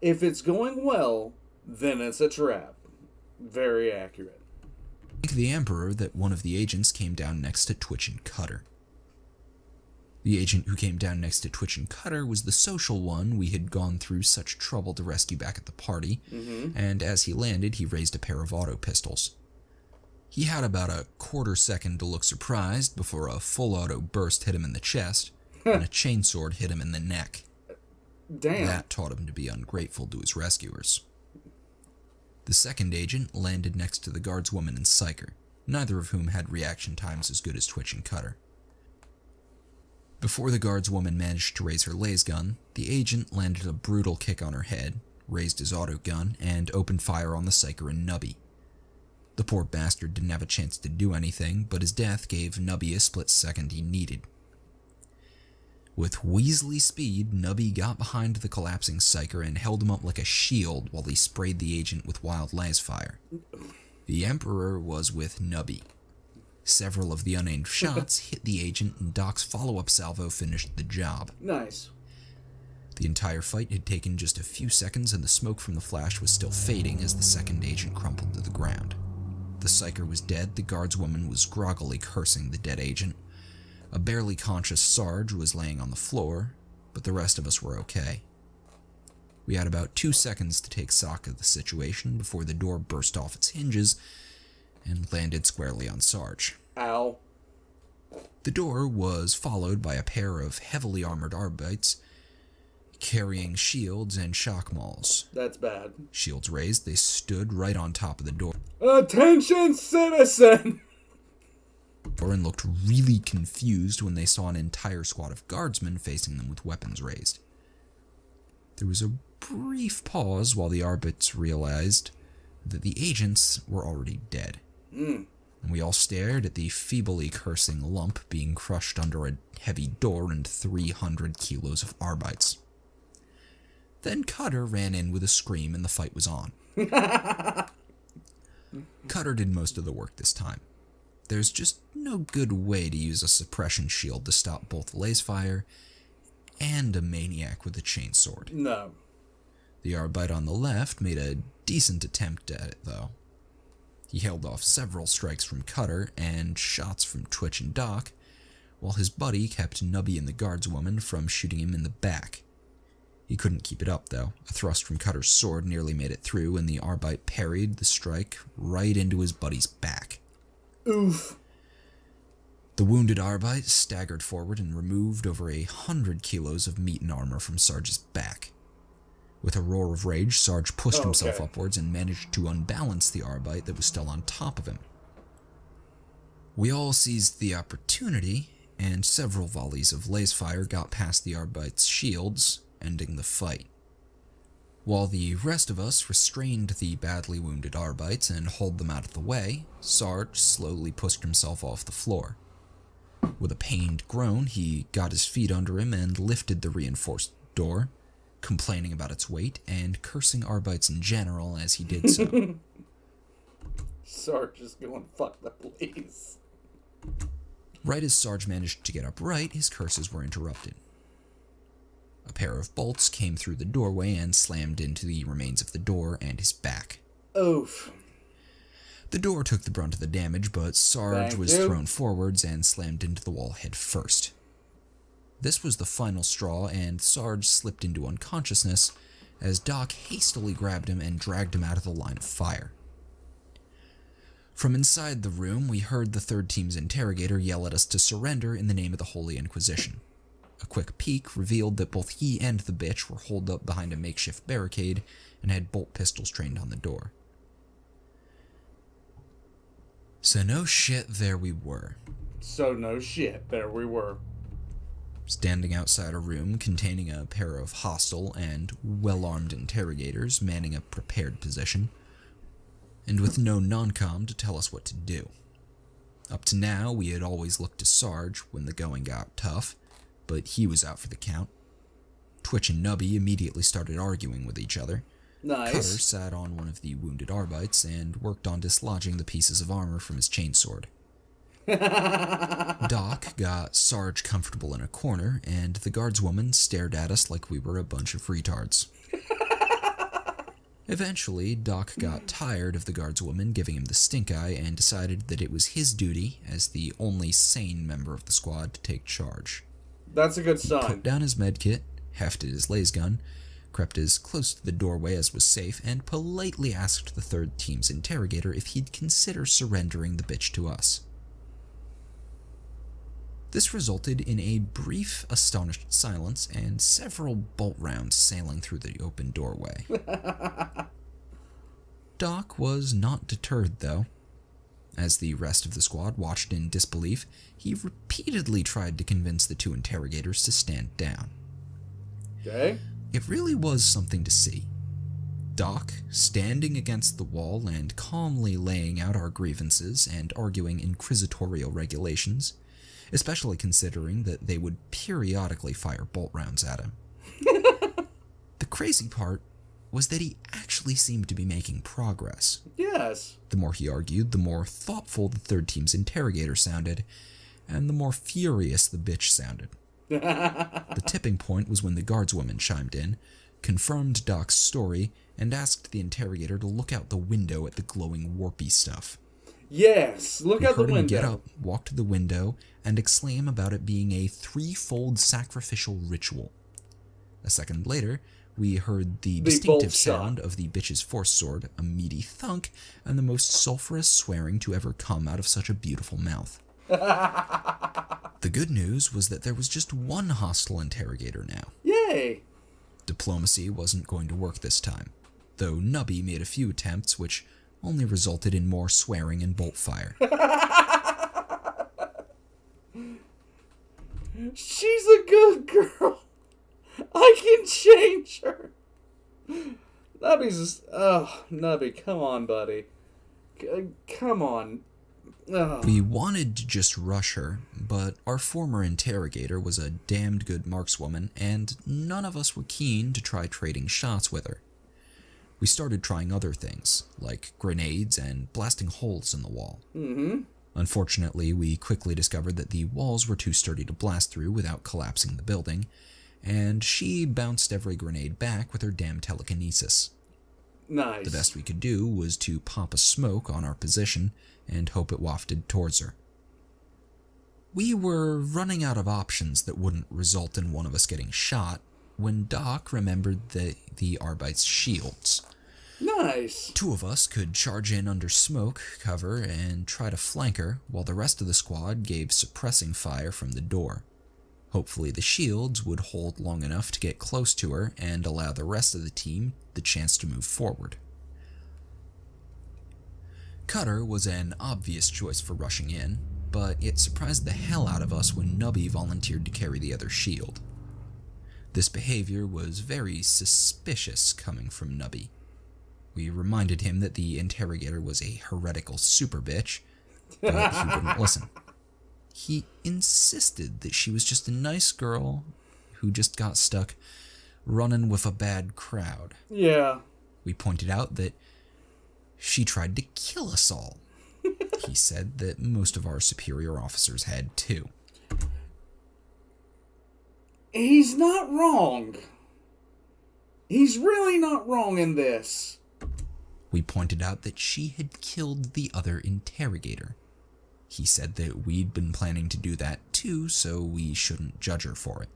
if it's going well, then it's a trap. Very accurate. Thank the Emperor that one of the agents came down next to Twitch and Cutter. The agent who came down next to Twitch and Cutter was the social one we had gone through such trouble to rescue back at the party, and as he landed, he raised a pair of auto pistols. He had about a quarter second to look surprised before a full auto burst hit him in the chest, and a chainsword hit him in the neck. Damn. That taught him to be ungrateful to his rescuers. The second agent landed next to the guardswoman and psyker, neither of whom had reaction times as good as Twitch and Cutter. Before the guardswoman managed to raise her laser gun, the agent landed a brutal kick on her head, raised his auto gun, and opened fire on the psyker and Nubby. The poor bastard didn't have a chance to do anything, but his death gave Nubby a split second he needed. With Weasley speed, Nubby got behind the collapsing psyker and held him up like a shield while he sprayed the agent with wild lasfire. The Emperor was with Nubby. Several of the unaimed shots hit the agent, and Doc's follow-up salvo finished the job. Nice. The entire fight had taken just a few seconds, and the smoke from the flash was still fading as the second agent crumpled to the ground. The psyker was dead, the guardswoman was groggily cursing the dead agent. A barely conscious Sarge was laying on the floor, but the rest of us were okay. We had about 2 seconds to take stock of the situation before the door burst off its hinges and landed squarely on Sarge. Ow. The door was followed by a pair of heavily armored Arbites carrying shields and shock mauls. That's bad. Shields raised, they stood right on top of the door. Attention, citizen! And looked really confused when they saw an entire squad of guardsmen facing them with weapons raised. There was a brief pause while the Arbites realized that the agents were already dead. And we all stared at the feebly cursing lump being crushed under a heavy door and 300 kilos of Arbites. Then Cutter ran in with a scream and the fight was on. Cutter did most of the work this time. There's just no good way to use a suppression shield to stop both lasfire and a maniac with a chainsword. No. The Arbite on the left made a decent attempt at it, though. He held off several strikes from Cutter and shots from Twitch and Doc, while his buddy kept Nubby and the guardswoman from shooting him in the back. He couldn't keep it up, though. A thrust from Cutter's sword nearly made it through, and the Arbite parried the strike right into his buddy's back. Oof. The wounded Arbite staggered forward and removed over 100 kilos of meat and armor from Sarge's back. With a roar of rage, Sarge pushed himself upwards and managed to unbalance the Arbite that was still on top of him. We all seized the opportunity, and several volleys of lasfire got past the Arbite's shields, ending the fight. While the rest of us restrained the badly wounded Arbites and hauled them out of the way, Sarge slowly pushed himself off the floor. With a pained groan, he got his feet under him and lifted the reinforced door, complaining about its weight and cursing Arbites in general as he did so. Sarge is going, fuck the police. Right as Sarge managed to get upright, his curses were interrupted. A pair of bolts came through the doorway and slammed into the remains of the door and his back. Oof. The door took the brunt of the damage, but Sarge was thrown forwards and slammed into the wall head first. This was the final straw, and Sarge slipped into unconsciousness as Doc hastily grabbed him and dragged him out of the line of fire. From inside the room, we heard the third team's interrogator yell at us to surrender in the name of the Holy Inquisition. A quick peek revealed that both he and the bitch were holed up behind a makeshift barricade and had bolt pistols trained on the door. So no shit, there we were. Standing outside a room containing a pair of hostile and well-armed interrogators manning a prepared position. and with no non-com to tell us what to do. Up to now, we had always looked to Sarge when the going got tough, but he was out for the count. Twitch and Nubby immediately started arguing with each other. Nice. Cutter sat on one of the wounded Arbites and worked on dislodging the pieces of armor from his chainsword. Doc got Sarge comfortable in a corner, and the guardswoman stared at us like we were a bunch of retards. Eventually, Doc got tired of the guardswoman giving him the stink eye and decided that it was his duty, as the only sane member of the squad, to take charge. That's a good sign. Put down his medkit, hefted his laser gun, crept as close to the doorway as was safe, and politely asked the third team's interrogator if he'd consider surrendering the bitch to us. This resulted in a brief, astonished silence and several bolt rounds sailing through the open doorway. Doc was not deterred, though. As the rest of the squad watched in disbelief, he repeatedly tried to convince the two interrogators to stand down. Okay. It really was something to see. Doc, standing against the wall and calmly laying out our grievances and arguing inquisitorial regulations, especially considering that they would periodically fire bolt rounds at him. The crazy part was that he actually seemed to be making progress. Yes. The more he argued, the more thoughtful the third team's interrogator sounded, and the more furious the bitch sounded. The tipping point was when the guardswoman chimed in, confirmed Doc's story, and asked the interrogator to look out the window at the glowing warpy stuff. Yes, look out the window. We heard him get up, walk to the window, and exclaim about it being a threefold sacrificial ritual. A second later, we heard the distinctive sound of the bitch's force sword, a meaty thunk, and the most sulphurous swearing to ever come out of such a beautiful mouth. The good news was that there was just one hostile interrogator now. Yay! Diplomacy wasn't going to work this time, though Nubby made a few attempts, which only resulted in more swearing and bolt fire. She's a good girl. I can change her. Nubby's... Oh, Nubby, come on, buddy. Come on. Oh. We wanted to just rush her, but our former interrogator was a damned good markswoman, and none of us were keen to try trading shots with her. We started trying other things, like grenades and blasting holes in the wall. Mm-hmm. Unfortunately, we quickly discovered that the walls were too sturdy to blast through without collapsing the building, and she bounced every grenade back with her damn telekinesis. Nice. The best we could do was to pop a smoke on our position and hope it wafted towards her. We were running out of options that wouldn't result in one of us getting shot when Doc remembered the Arbite's shields. Nice. Two of us could charge in under smoke cover and try to flank her, while the rest of the squad gave suppressing fire from the door. Hopefully the shields would hold long enough to get close to her and allow the rest of the team the chance to move forward. Cutter was an obvious choice for rushing in, but it surprised the hell out of us when Nubby volunteered to carry the other shield. This behavior was very suspicious coming from Nubby. We reminded him that the interrogator was a heretical super bitch, but he wouldn't listen. He insisted that she was just a nice girl who just got stuck running with a bad crowd. Yeah. We pointed out that she tried to kill us all. He said that most of our superior officers had too. He's not wrong. He's really not wrong in this. We pointed out that she had killed the other interrogator. He said that we'd been planning to do that too, so we shouldn't judge her for it.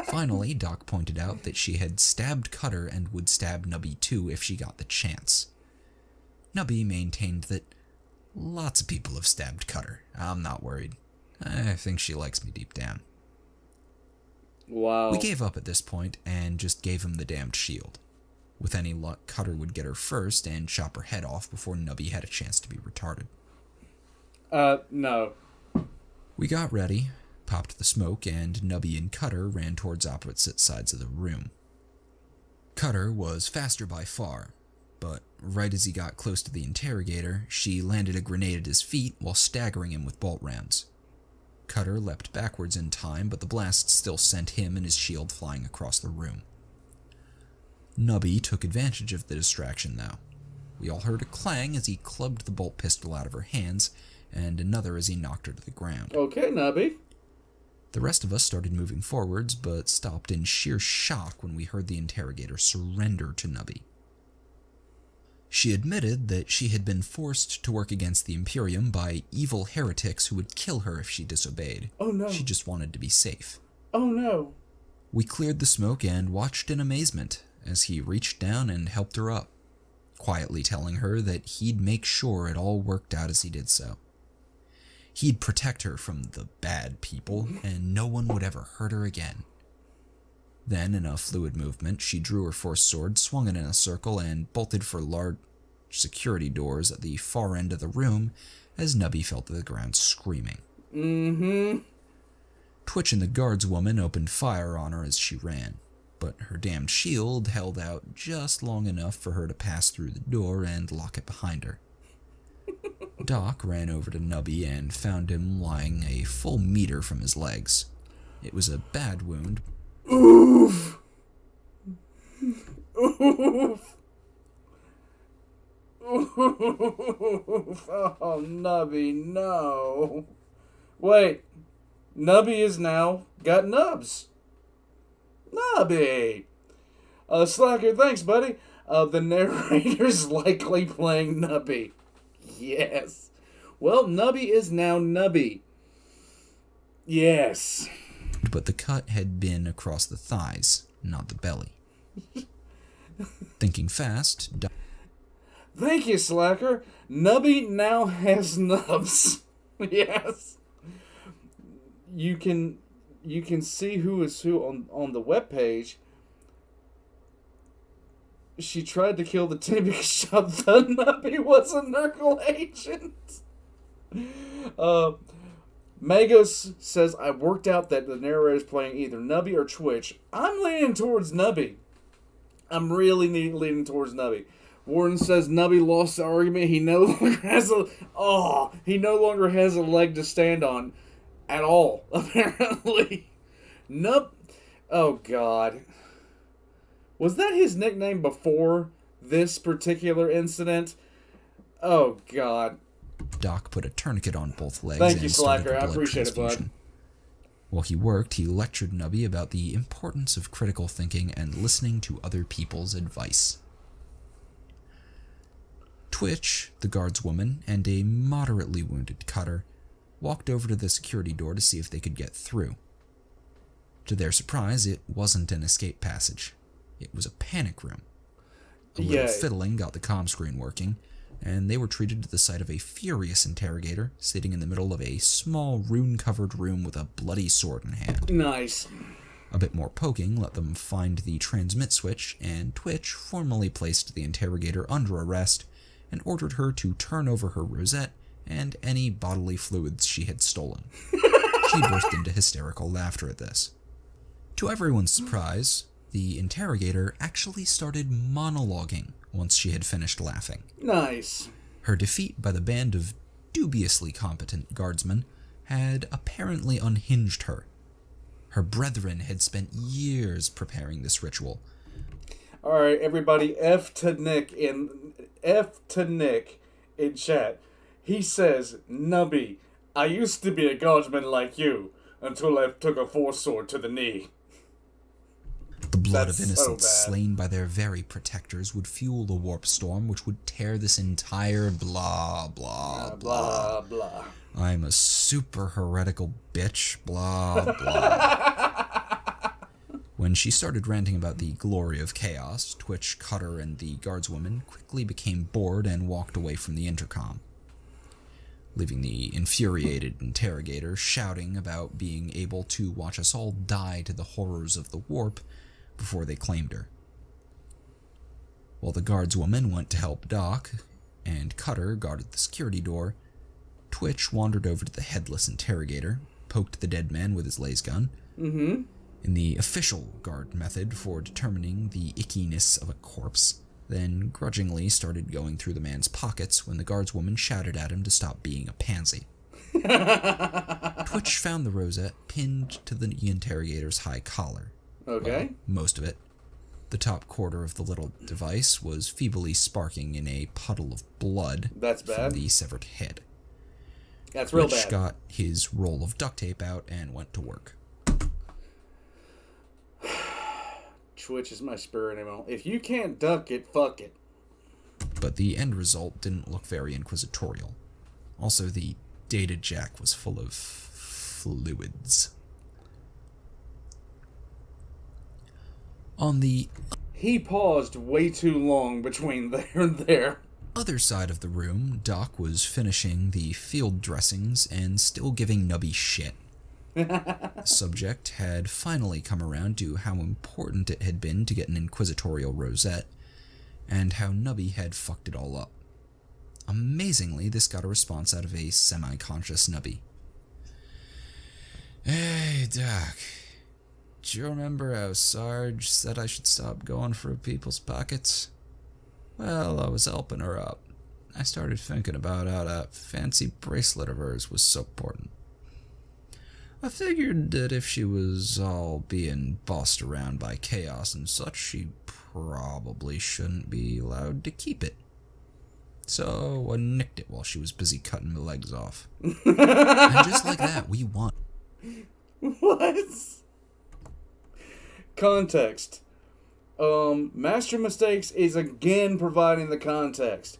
Finally, Doc pointed out that she had stabbed Cutter and would stab Nubby too if she got the chance. Nubby maintained that lots of people have stabbed Cutter. I'm not worried. I think she likes me deep down. Wow. We gave up at this point and just gave him the damned shield. With any luck, Cutter would get her first and chop her head off before Nubby had a chance to be retarded. No. We got ready, popped the smoke, and Nubby and Cutter ran towards opposite sides of the room. Cutter was faster by far, but right as he got close to the interrogator, she landed a grenade at his feet while staggering him with bolt rounds. Cutter leapt backwards in time, but the blast still sent him and his shield flying across the room. Nubby took advantage of the distraction, though. We all heard a clang as he clubbed the bolt pistol out of her hands, and another as he knocked her to the ground. Okay, Nubby. The rest of us started moving forwards, but stopped in sheer shock when we heard the interrogator surrender to Nubby. She admitted that she had been forced to work against the Imperium by evil heretics who would kill her if she disobeyed. Oh no. She just wanted to be safe. Oh no. We cleared the smoke and watched in amazement as he reached down and helped her up, quietly telling her that he'd make sure it all worked out as he did so. He'd protect her from the bad people, and no one would ever hurt her again. Then, in a fluid movement, she drew her force sword, swung it in a circle, and bolted for large security doors at the far end of the room as Nubby fell to the ground screaming. Twitch and the guardswoman opened fire on her as she ran, but her damned shield held out just long enough for her to pass through the door and lock it behind her. Doc ran over to Nubby and found him lying a full meter from his legs. It was a bad wound. Oof! Oof! Oof! Oh, Nubby, no. Wait, Nubby is now got nubs. Nubby! Slacker, thanks, buddy. The narrator's likely playing Nubby. Yes. Well, Nubby is now Nubby. Yes. But the cut had been across the thighs, not the belly. Thinking fast, Thank you, Slacker. Nubby now has nubs. Yes. You can see who is who on the webpage. She tried to kill the team because she thought the Nubby was a Nurgle agent. Magos says, I worked out that the narrator is playing either Nubby or Twitch. I'm leaning towards Nubby. I'm really leaning towards Nubby. Warden says Nubby lost the argument. He no longer has a leg to stand on at all, apparently. Oh, God. Was that his nickname before this particular incident? Oh, God. Doc put a tourniquet on both legs. Thank you, and started Slacker. a I blood appreciate it, bud. transfusion. While he worked, he lectured Nubby about the importance of critical thinking and listening to other people's advice. Twitch, the guardswoman, and a moderately wounded Cutter walked over to the security door to see if they could get through. To their surprise, it wasn't an escape passage. It was a panic room. A little fiddling got the comm screen working, and they were treated to the sight of a furious interrogator sitting in the middle of a small rune-covered room with a bloody sword in hand. Nice. A bit more poking let them find the transmit switch, and Twitch formally placed the interrogator under arrest and ordered her to turn over her rosette and any bodily fluids she had stolen. She burst into hysterical laughter at this. To everyone's surprise, the interrogator actually started monologuing once she had finished laughing. Nice. Her defeat by the band of dubiously competent guardsmen had apparently unhinged her. Her brethren had spent years preparing this ritual. Alright, everybody, F to Nick in chat. He says, Nubby, I used to be a guardsman like you, until I took a force sword to the knee. The blood That's of innocents so bad. slain by their very protectors would fuel the warp storm, which would tear this entire blah, blah, blah. Blah. I'm a super heretical bitch, blah, blah. When she started ranting about the glory of chaos, Twitch, Cutter, and the guardswoman quickly became bored and walked away from the intercom, leaving the infuriated interrogator shouting about being able to watch us all die to the horrors of the warp before they claimed her. While the guardswoman went to help Doc, and Cutter guarded the security door, Twitch wandered over to the headless interrogator, poked the dead man with his laser gun. In the official guard method for determining the ickiness of a corpse, then grudgingly started going through the man's pockets when the guardswoman shouted at him to stop being a pansy. Twitch found the rosette pinned to the interrogator's high collar. Okay. Well, most of it. The top quarter of the little device was feebly sparking in a puddle of blood. That's bad. From the severed head. That's real Twitch bad. got his roll of duct tape out and went to work. Twitch is my spirit animal. If you can't duck it, fuck it. But the end result didn't look very inquisitorial. Also, the data jack was full of fluids. On the He paused way too long between there and there. other side of the room, Doc was finishing the field dressings and still giving Nubby shit. The subject had finally come around to how important it had been to get an inquisitorial rosette, and how Nubby had fucked it all up. Amazingly, this got a response out of a semi-conscious Nubby. Hey, Doc. Do you remember how Sarge said I should stop going for people's pockets? Well, I was helping her up. I started thinking about how that fancy bracelet of hers was so important. I figured that if she was all being bossed around by chaos and such, she probably shouldn't be allowed to keep it. So I nicked it while she was busy cutting my legs off. And just like that, we won. What? Context. Master Mistakes is again providing the context.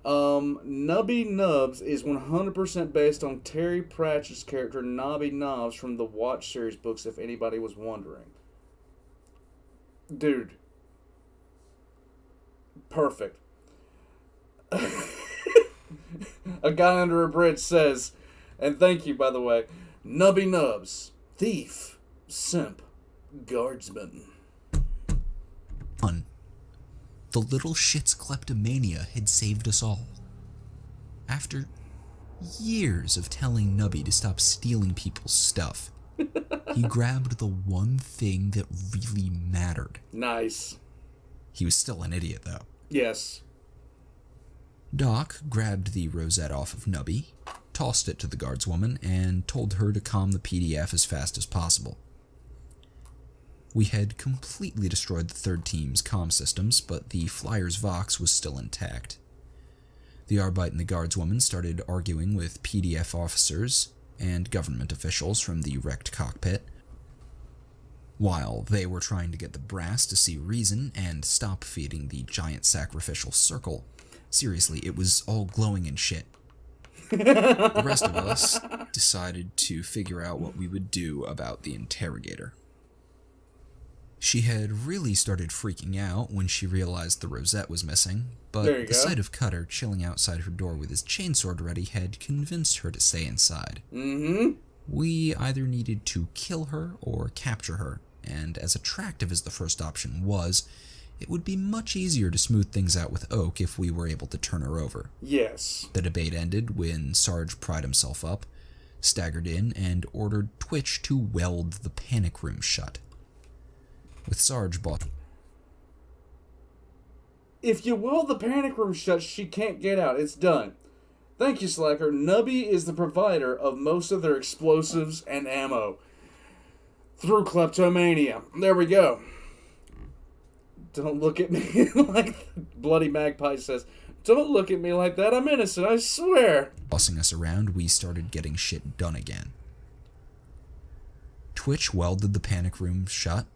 Nubby Nubs is 100% based on Terry Pratchett's character Nobby Knobs from the Watch series books, if anybody was wondering. Dude. Perfect. A guy under a bridge says, and thank you, by the way, Nubby Nubs, thief, simp, guardsman. The little shit's kleptomania had saved us all. After years of telling Nubby to stop stealing people's stuff, he grabbed the one thing that really mattered. Nice. He was still an idiot, though. Yes. Doc grabbed the rosette off of Nubby, tossed it to the guardswoman, and told her to calm the PDF as fast as possible. We had completely destroyed the third team's comm systems, but the Flyer's Vox was still intact. The Arbite and the guardswoman started arguing with PDF officers and government officials from the wrecked cockpit, while they were trying to get the brass to see reason and stop feeding the giant sacrificial circle. Seriously, it was all glowing and shit. The rest of us decided to figure out what we would do about the Interrogator. She had really started freaking out when she realized the rosette was missing, but the sight of Cutter chilling outside her door with his chainsword ready had convinced her to stay inside. We either needed to kill her or capture her, and as attractive as the first option was, it would be much easier to smooth things out with Oak if we were able to turn her over. Yes. The debate ended when Sarge pried himself up, staggered in, and ordered Twitch to weld the panic room shut. With Sarge bought. If you weld the panic room shut, she can't get out. It's done. Thank you, Slacker. Nubby is the provider of most of their explosives and ammo. Through kleptomania. There we go. Don't look at me like Bloody Magpie says. Don't look at me like that. I'm innocent, I swear. Bossing us around, we started getting shit done again. Twitch welded the panic room shut.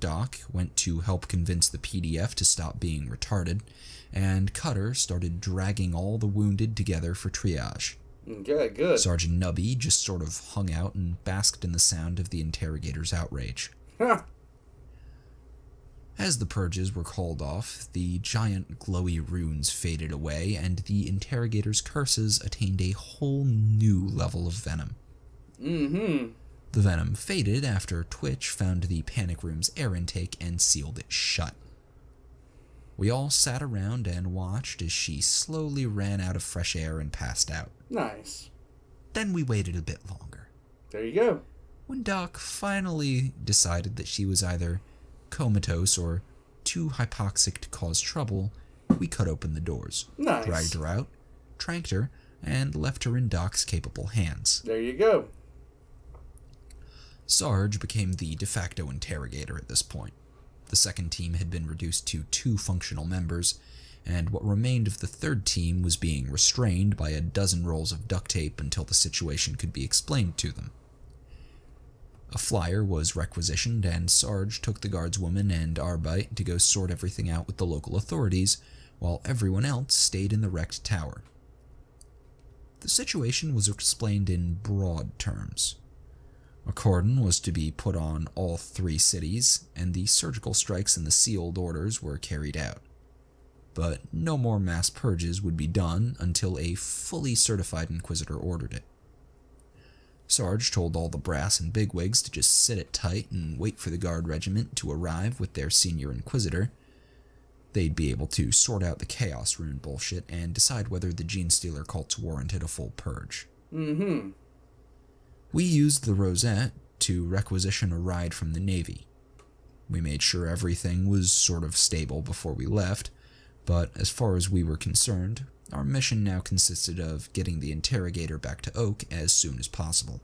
Doc went to help convince the PDF to stop being retarded, and Cutter started dragging all the wounded together for triage. Okay, good. Sergeant Nubby just sort of hung out and basked in the sound of the interrogator's outrage. As the purges were called off, the giant glowy runes faded away, and the interrogator's curses attained a whole new level of venom. The venom faded after Twitch found the panic room's air intake and sealed it shut. We all sat around and watched as she slowly ran out of fresh air and passed out. Nice. Then we waited a bit longer. There you go. When Doc finally decided that she was either comatose or too hypoxic to cause trouble, we cut open the doors, Nice. dragged her out, tranked her, and left her in Doc's capable hands. There you go. Sarge became the de facto interrogator at this point. The second team had been reduced to 2 functional members, and what remained of the third team was being restrained by a dozen rolls of duct tape until the situation could be explained to them. A flyer was requisitioned, and Sarge took the guardswoman and Arbite to go sort everything out with the local authorities, while everyone else stayed in the wrecked tower. The situation was explained in broad terms. A cordon was to be put on all 3 cities, and the surgical strikes and the sealed orders were carried out. But no more mass purges would be done until a fully certified Inquisitor ordered it. Sarge told all the brass and bigwigs to just sit it tight and wait for the Guard Regiment to arrive with their senior Inquisitor. They'd be able to sort out the Chaos Rune bullshit and decide whether the Genestealer cults warranted a full purge. Mm-hmm. We used the Rosette to requisition a ride from the Navy. We made sure everything was sort of stable before we left, but as far as we were concerned, our mission now consisted of getting the Interrogator back to Oak as soon as possible.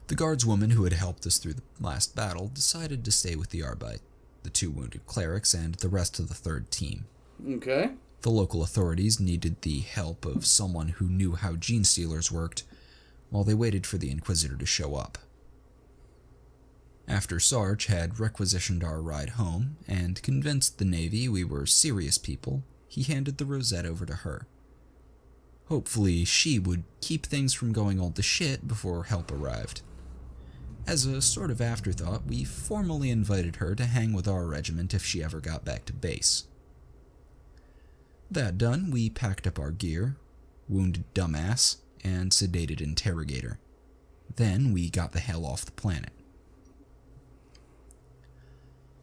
The guardswoman who had helped us through the last battle decided to stay with the Arbite, the 2 wounded clerics, and the rest of the third team. Okay. The local authorities needed the help of someone who knew how Genestealers worked, while they waited for the Inquisitor to show up. After Sarge had requisitioned our ride home, and convinced the Navy we were serious people, he handed the Rosette over to her. Hopefully she would keep things from going all to shit before help arrived. As a sort of afterthought, we formally invited her to hang with our regiment if she ever got back to base. That done, we packed up our gear, wounded Dumbass, and sedated Interrogator. Then we got the hell off the planet.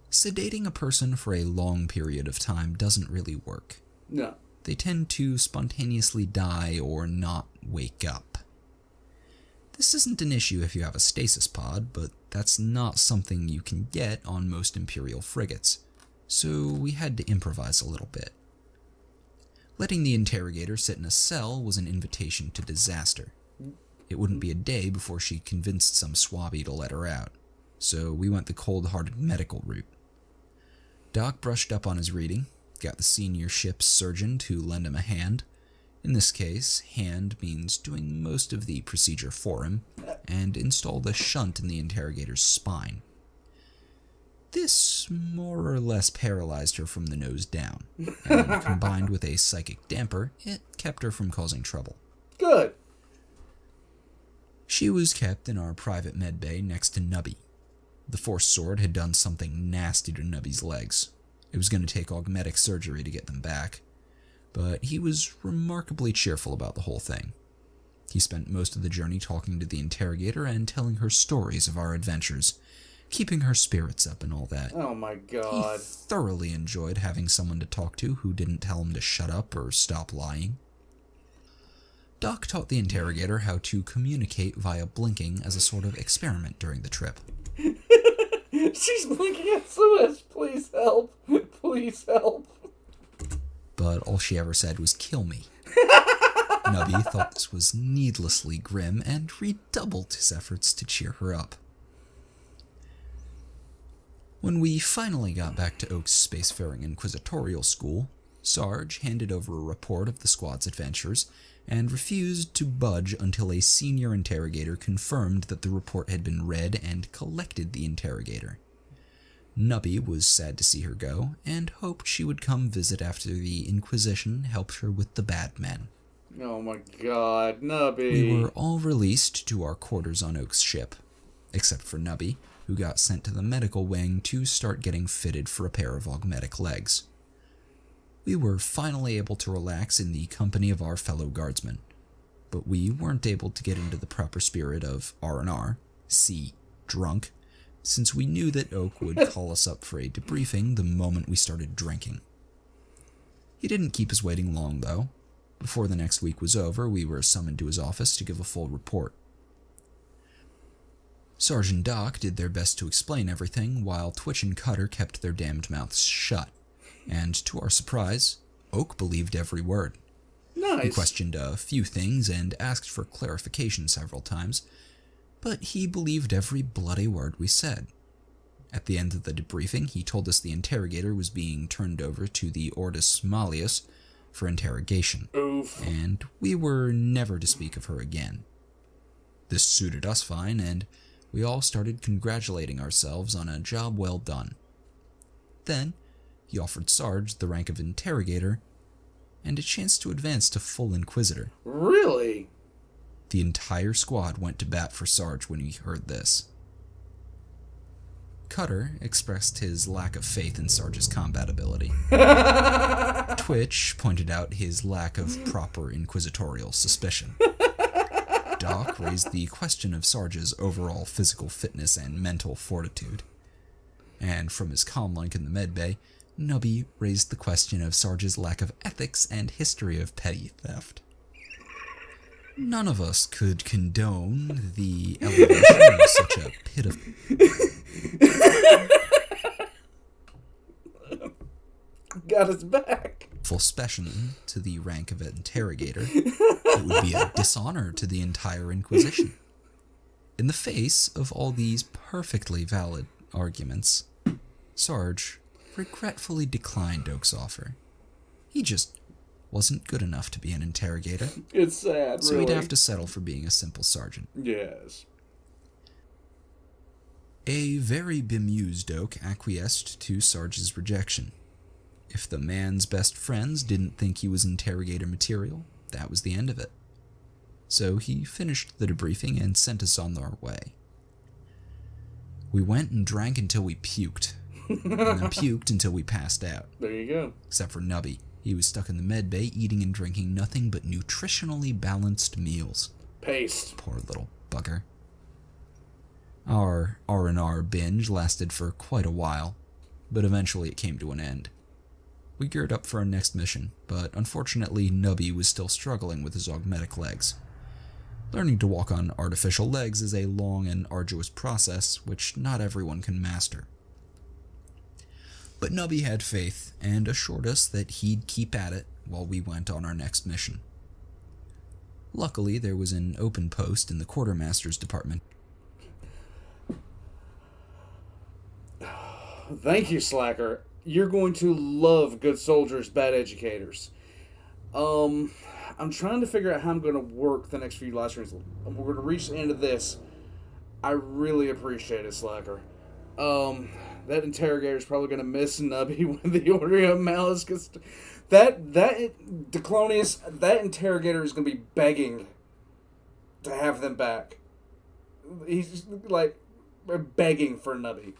Sedating a person for a long period of time doesn't really work. No. They tend to spontaneously die or not wake up. This isn't an issue if you have a stasis pod, but that's not something you can get on most Imperial frigates, so we had to improvise a little bit. Letting the Interrogator sit in a cell was an invitation to disaster. It wouldn't be a day before she convinced some swabby to let her out, so we went the cold-hearted medical route. Doc brushed up on his reading, got the senior ship's surgeon to lend him a hand. In this case, hand means doing most of the procedure for him, and installed a shunt in the Interrogator's spine. This more or less paralyzed her from the nose down, and combined with a psychic damper, it kept her from causing trouble. Good. She was kept in our private medbay next to Nubby. The Force Sword had done something nasty to Nubby's legs. It was going to take augmetic surgery to get them back, but he was remarkably cheerful about the whole thing. He spent most of the journey talking to the Interrogator and telling her stories of our adventures, keeping her spirits up and all that. Oh my god. He thoroughly enjoyed having someone to talk to who didn't tell him to shut up or stop lying. Doc taught the Interrogator how to communicate via blinking as a sort of experiment during the trip. She's blinking SOS. Please help. Please help. But all she ever said was, "Kill me." Nubby thought this was needlessly grim and redoubled his efforts to cheer her up. When we finally got back to Oak's Spacefaring Inquisitorial School, Sarge handed over a report of the squad's adventures and refused to budge until a senior interrogator confirmed that the report had been read and collected the interrogator. Nubby was sad to see her go, and hoped she would come visit after the Inquisition helped her with the bad men. Oh my god, Nubby. We were all released to our quarters on Oak's ship, except for Nubby, who got sent to the medical wing to start getting fitted for a pair of augmetic legs. We were finally able to relax in the company of our fellow guardsmen, but we weren't able to get into the proper spirit of R&R, see, drunk, since we knew that Oak would call us up for a debriefing the moment we started drinking. He didn't keep us waiting long, though. Before the next week was over, we were summoned to his office to give a full report. Sarge and Doc did their best to explain everything, while Twitch and Cutter kept their damned mouths shut. And to our surprise, Oak believed every word. Nice. He questioned a few things and asked for clarification several times, but he believed every bloody word we said. At the end of the debriefing, he told us the interrogator was being turned over to the Ordis Malleus for interrogation. Oof. And we were never to speak of her again. This suited us fine, and we all started congratulating ourselves on a job well done. Then, he offered Sarge the rank of interrogator and a chance to advance to full inquisitor. Really? The entire squad went to bat for Sarge when he heard this. Cutter expressed his lack of faith in Sarge's combat ability. Twitch pointed out his lack of proper inquisitorial suspicion. Doc raised the question of Sarge's overall physical fitness and mental fortitude. And from his comlink in the medbay, Nubby raised the question of Sarge's lack of ethics and history of petty theft. None of us could condone the elevation of such a pitiful... Got us back. Full specimen to the rank of interrogator. It would be a dishonor to the entire Inquisition. In the face of all these perfectly valid arguments, Sarge regretfully declined Oak's offer. He just wasn't good enough to be an interrogator. It's sad, so really. he'd have to settle for being a simple sergeant. Yes. A very bemused Oak acquiesced to Sarge's rejection. If the man's best friends didn't think he was interrogator material, that was the end of it. So he finished the debriefing and sent us on our way. We went and drank until we puked, and then puked until we passed out. There you go. Except for Nubby. He was stuck in the med bay eating and drinking nothing but nutritionally balanced meals. Paste. Poor little bugger. Our R&R binge lasted for quite a while, but eventually it came to an end. We geared up for our next mission, but unfortunately Nubby was still struggling with his augmetic legs. Learning to walk on artificial legs is a long and arduous process, which not everyone can master. But Nubby had faith, and assured us that he'd keep at it while we went on our next mission. Luckily, there was an open post in the quartermaster's department. Thank you, Slacker. You're going to love good soldiers, bad educators. I'm trying to figure out how I'm going to work the next few live streams. We're going to reach the end of this. I really appreciate it, Slacker. That interrogator is probably going to miss Nubby when the Order of Malice gets... Declonius, that interrogator is going to be begging to have them back. He's just, like, begging for Nubby.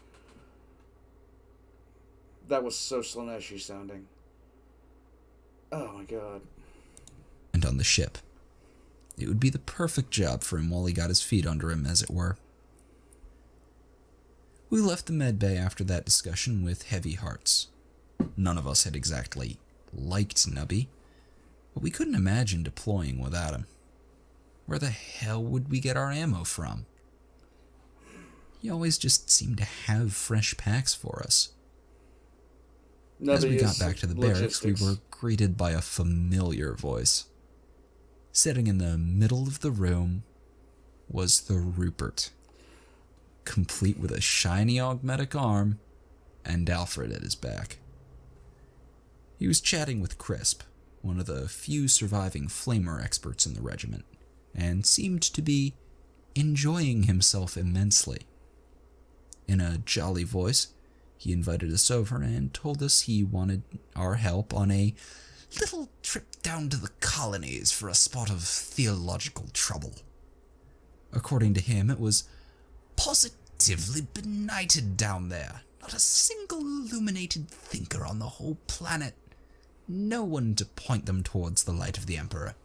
That was so Slaneshi sounding. Oh my god. And on the ship. It would be the perfect job for him while he got his feet under him, as it were. We left the med bay after that discussion with heavy hearts. None of us had exactly liked Nubby, but we couldn't imagine deploying without him. Where the hell would we get our ammo from? He always just seemed to have fresh packs for us. Nubby, as we got back to the barracks, we logistics. were greeted by a familiar voice. Sitting in the middle of the room was the Rupert, complete with a shiny augmetic arm and Alfred at his back. He was chatting with Crisp, one of the few surviving flamer experts in the regiment, and seemed to be enjoying himself immensely. In a jolly voice, he invited us over and told us he wanted our help on a little trip down to the colonies for a spot of theological trouble. According to him, it was positively benighted down there. Not a single illuminated thinker on the whole planet. No one to point them towards the light of the Emperor.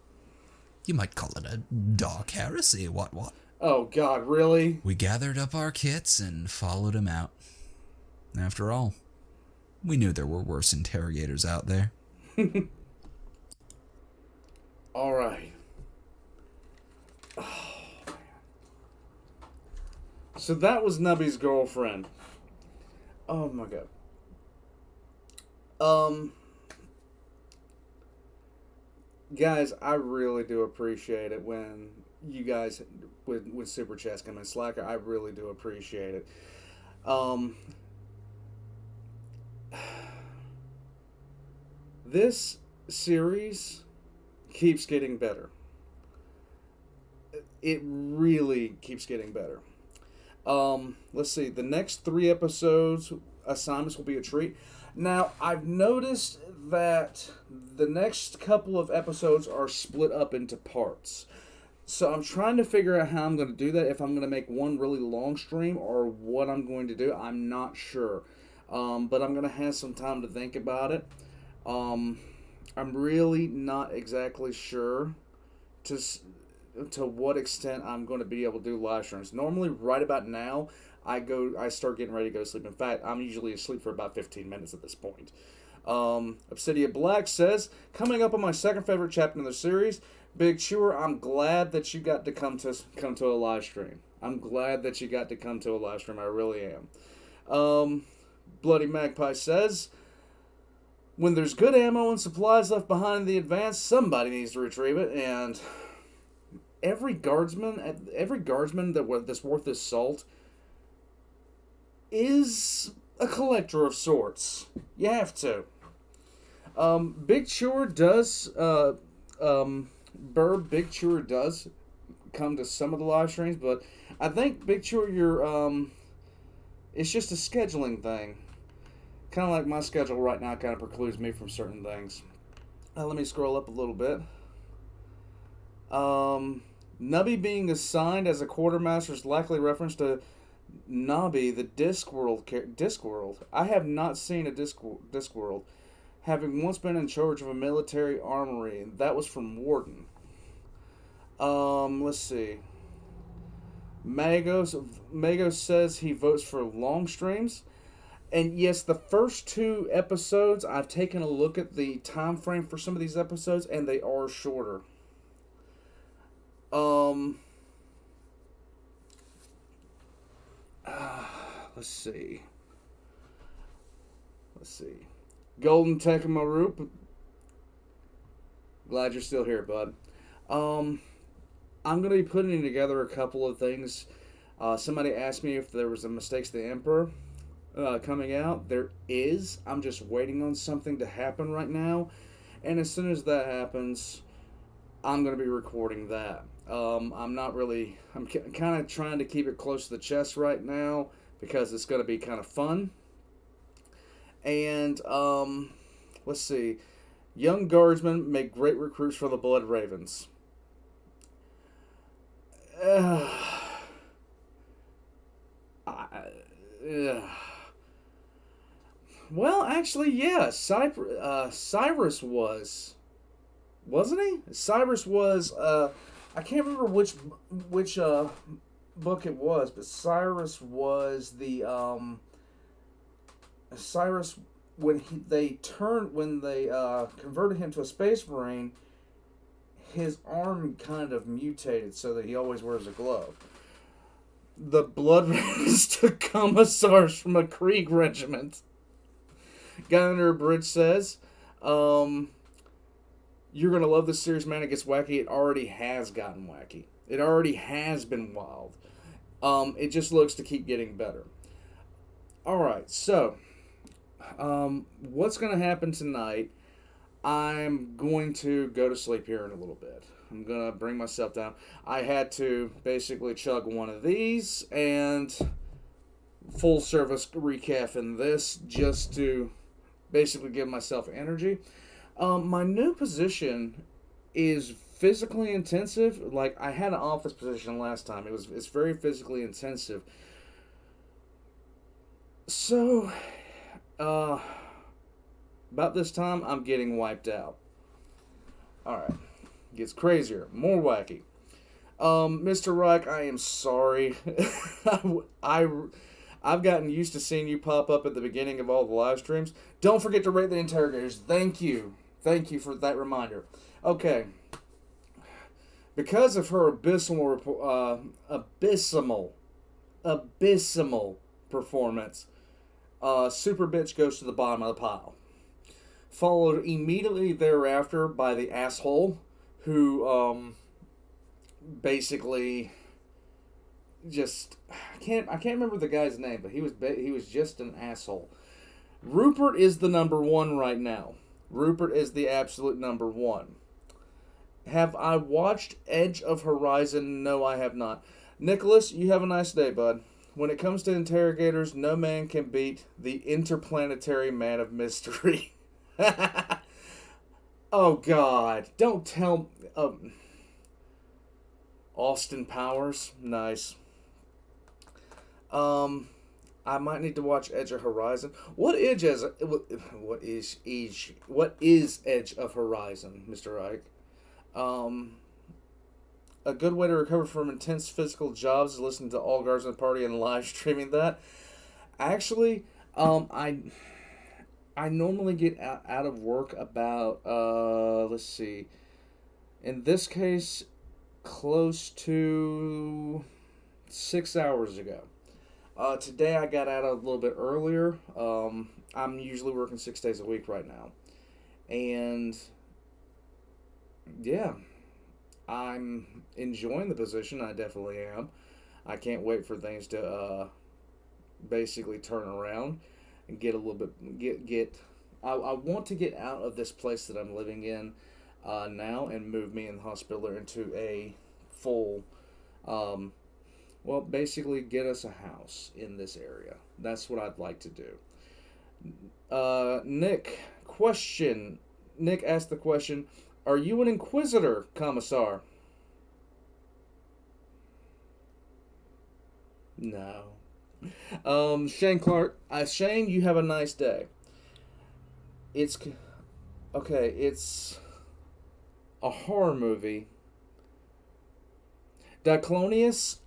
You might call it a dark heresy, what? Oh god, really? We gathered up our kits and followed him out. After all, we knew there were worse interrogators out there. Alright. Oh, man. So that was Nubby's girlfriend. Oh my god. Guys, I really do appreciate it when you guys with super chats come in. Slacker, I really do appreciate it. This series keeps getting better. It really keeps getting better. Let's see. The next 3 episodes assignments will be a treat. Now, I've noticed that the next couple of episodes are split up into parts. So I'm trying to figure out how I'm going to do that. If I'm going to make one really long stream or what I'm going to do, I'm not sure. But I'm going to have some time to think about it. I'm really not exactly sure to what extent I'm going to be able to do live streams. Normally, right about now, I start getting ready to go to sleep. In fact, I'm usually asleep for about 15 minutes at this point. Obsidian Black says, coming up on my second favorite chapter in the series, Big Chewer, I'm glad that you got to come to a live stream. I'm glad that you got to come to a live stream. I really am. Bloody Magpie says, when there's good ammo and supplies left behind in the advance, somebody needs to retrieve it, and every guardsman that's worth his salt is a collector of sorts. You have to. Big Chewer does Big Chewer does come to some of the live streams, but I think Big Chewer, it's just a scheduling thing. Kind of like my schedule right now kind of precludes me from certain things. Let me scroll up a little bit. Nubby being assigned as a quartermaster is likely reference to Nubby, the Discworld. I have not seen a Discworld. Having once been in charge of a military armory. That was from Warden. Let's see. Mago says he votes for long streams. And yes, the first 2 episodes, I've taken a look at the time frame for some of these episodes, and they are shorter. Let's see. Golden Tekamaroop. Glad you're still here, bud. I'm going to be putting together a couple of things. Somebody asked me if there was a Mistakes of the Emperor coming out. There is. I'm just waiting on something to happen right now. And as soon as that happens, I'm going to be recording that. I'm kind of trying to keep it close to the chest right now because it's going to be kind of fun. And, let's see. Young guardsmen make great recruits for the Blood Ravens. Well, actually, yeah. Cyrus was. Wasn't he? Cyrus was, I can't remember which book it was, but Cyrus was the, Cyrus, when they converted him to a Space Marine, his arm kind of mutated so that he always wears a glove. The Blood Ravens took commissars from a Krieg regiment. Guy under a bridge says, you're going to love this series, man. It gets wacky. It already has gotten wacky. It already has been wild. It just looks to keep getting better. Alright, so what's going to happen tonight? I'm going to go to sleep here in a little bit. I'm going to bring myself down. I had to basically chug one of these and full service recaf in this just to basically give myself energy. My new position is physically intensive. Like, I had an office position last time. It's very physically intensive. So, about this time, I'm getting wiped out. Alright. Gets crazier. More wacky. Mr. Reich, I am sorry. I've gotten used to seeing you pop up at the beginning of all the live streams. Don't forget to rate the interrogators. Thank you. Thank you for that reminder. Okay. Because of her abysmal abysmal performance. Super Bitch goes to the bottom of the pile. Followed immediately thereafter by the asshole who basically just I can't remember the guy's name, but he was just an asshole. Rupert is the number one right now. Rupert is the absolute number one. Have I watched Edge of Horizon? No, I have not. Nicholas, you have a nice day, bud. When it comes to interrogators, no man can beat the interplanetary man of mystery. Oh, God. Don't tell... Austin Powers? Nice. I might need to watch Edge of Horizon. What is Edge of Horizon, Mr. Ike? A good way to recover from intense physical jobs is listening to All Guardsmen Party and live streaming that. Actually, I normally get out of work about let's see. In this case, close to 6 hours ago. Today I got out a little bit earlier. I'm usually working 6 days a week right now. And yeah, I'm enjoying the position. I definitely am. I can't wait for things to basically turn around and get a little bit I want to get out of this place that I'm living in now and move me and the hospital into a full well, basically get us a house in this area. That's what I'd like to do. Nick asked the question, are you an Inquisitor, Commissar? No. Shane Clark. Shane, you have a nice day. It's a horror movie. Diclonius,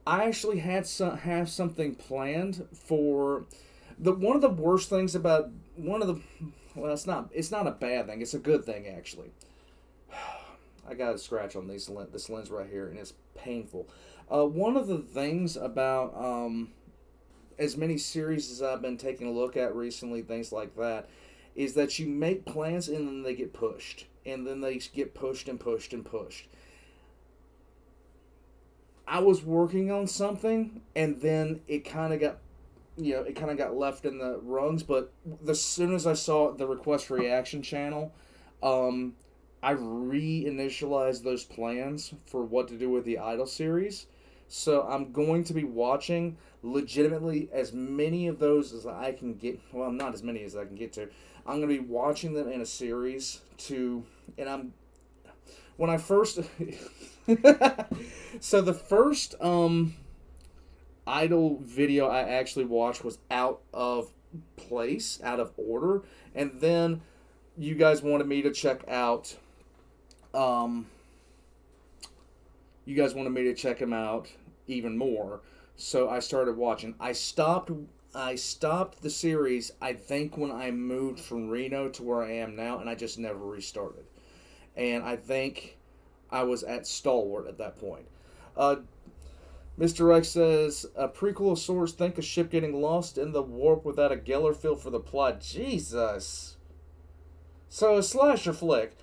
I actually have something planned for one of the worst things about well, it's not a bad thing, it's a good thing actually. I got a scratch on this lens right here and it's painful. One of the things about as many series as I've been taking a look at recently, things like that, is that you make plans and then they get pushed. And then they get pushed and pushed and pushed. I was working on something, and then it kind of got left in the rungs. But as soon as I saw the request for reaction channel, I reinitialized those plans for what to do with the Idol series. So I'm going to be watching legitimately as many of those as I can get. Well, not as many as I can get to. I'm going to be watching them in a series when I first, so the first Idol video I actually watched was out of place, out of order, and then you guys wanted me to check out, him out even more, so I started watching. I stopped the series, I think, when I moved from Reno to where I am now, and I just never restarted. And I think I was at Stalwart at that point. Mr. X says, a prequel of sorts, think a ship getting lost in the warp without a Geller feel for the plot. Jesus. So, a slasher flick.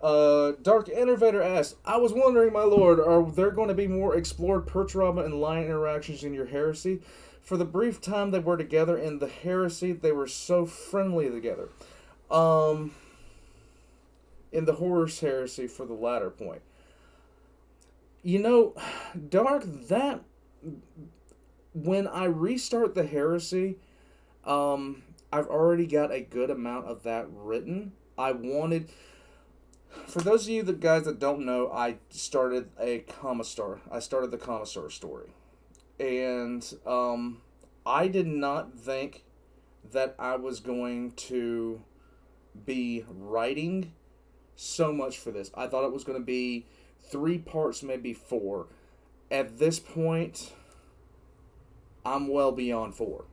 Dark Innovator asks, I was wondering, my lord, are there going to be more explored Perturaba and Lion interactions in your heresy? For the brief time they were together in the heresy, they were so friendly together. In the Horus heresy, for the latter point. You know, Dark, that... When I restart the heresy, I've already got a good amount of that written. For those of you guys that don't know, I started a Commissar. I started the Commissar story. And I did not think that I was going to be writing so much for this. I thought it was going to be 3 parts, maybe 4. At this point, I'm well beyond 4.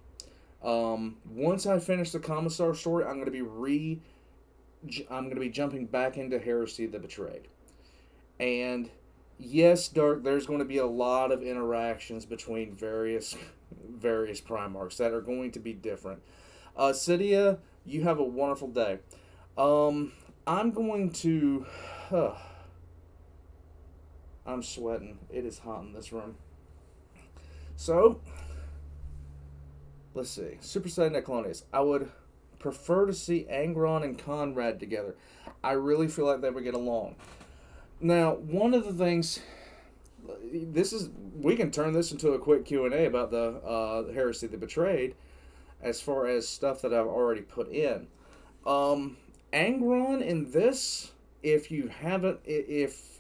Once I finish the Commissar story, I'm going to be jumping back into Heresy the Betrayed. And yes, Dark, there's going to be a lot of interactions between various Primarchs that are going to be different. Cydia, you have a wonderful day. I'm going to... I'm sweating. It is hot in this room. So, let's see. Super Saiyan Neclonius. I would prefer to see Angron and Conrad together. I really feel like they would get along. Now, one of the things... we can turn this into a quick Q&A about the Heresy that Betrayed, as far as stuff that I've already put in. Angron in this, if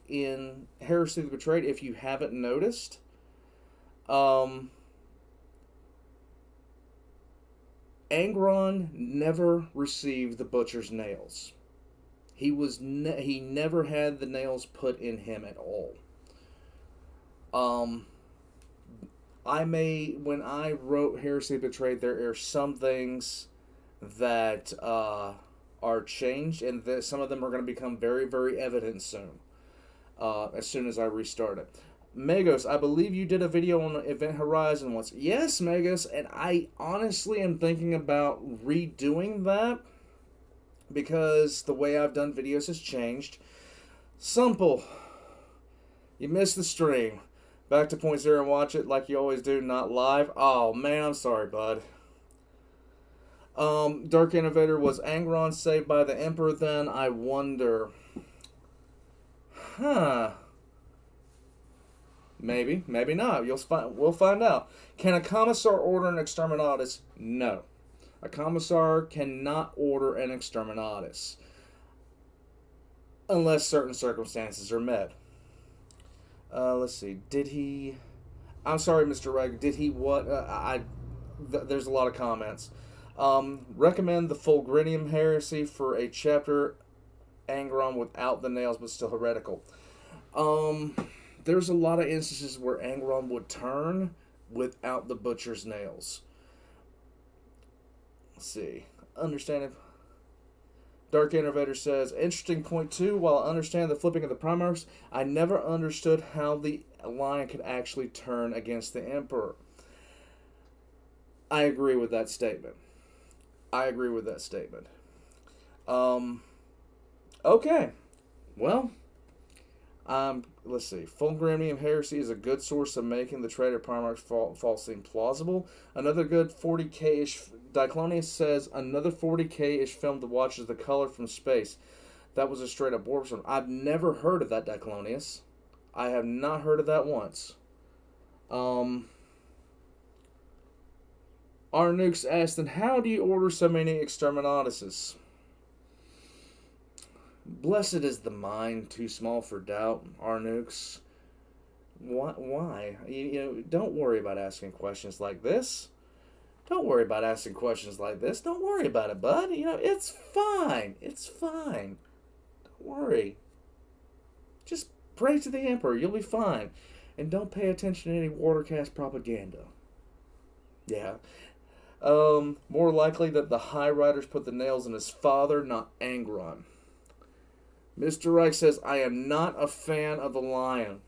in Heresy the Betrayed, if you haven't noticed, Angron never received the Butcher's nails. He never had the nails put in him at all. When I wrote Heresy Betrayed, there are some things that are changed, and that some of them are going to become very, very evident soon. As soon as I restart it. Megos, I believe you did a video on Event Horizon once. Yes, Megos, and I honestly am thinking about redoing that because the way I've done videos has changed. Simple. You missed the stream. Back to point zero and watch it like you always do, not live. Oh, man, I'm sorry, bud. Dark Innovator, was Angron saved by the Emperor then? I wonder. Huh. Maybe, maybe not. We'll find out. Can a Commissar order an Exterminatus? No. A Commissar cannot order an Exterminatus. Unless certain circumstances are met. Let's see. Did he... I'm sorry, Mr. Reg. Did he what? There's a lot of comments. Recommend the Fulgrinium Heresy for a chapter Angron without the nails but still heretical. There's a lot of instances where Angron would turn without the Butcher's nails. Let's see. Understanding. Dark Innovator says, interesting point too. While I understand the flipping of the Primarchs, I never understood how the Lion could actually turn against the Emperor. I agree with that statement. Okay. Well, let's see. Fulgrinium Heresy is a good source of making the traitor Primarch's fall seem plausible. Another good 40k-ish... Diclonius says, another 40k-ish film to watch is The Color from Space. That was a straight-up warp film. I've never heard of that, Diclonius. I have not heard of that once. Arnukes asked, then how do you order so many Exterminatuses? Blessed is the mind, too small for doubt, Arnukes. Why? Don't worry about asking questions like this. Don't worry about it, bud. It's fine. Don't worry. Just pray to the Emperor. You'll be fine. And don't pay attention to any Watercast propaganda. Yeah. More likely that the High Riders put the nails in his father, not Angron. Mr. Reich says, I am not a fan of the Lion.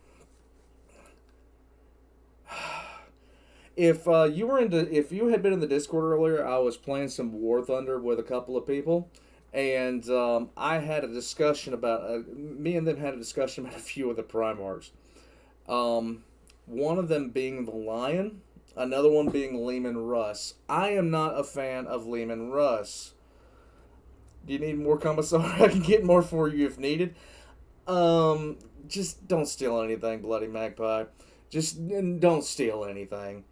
If you had been in the Discord earlier, I was playing some War Thunder with a couple of people, and I had a discussion about me and them had a discussion about a few of the Primarchs. One of them being the Lion, another one being Lehman Russ. I am not a fan of Lehman Russ. Do you need more Commissar? I can get more for you if needed. Just don't steal anything, Bloody Magpie. Just don't steal anything.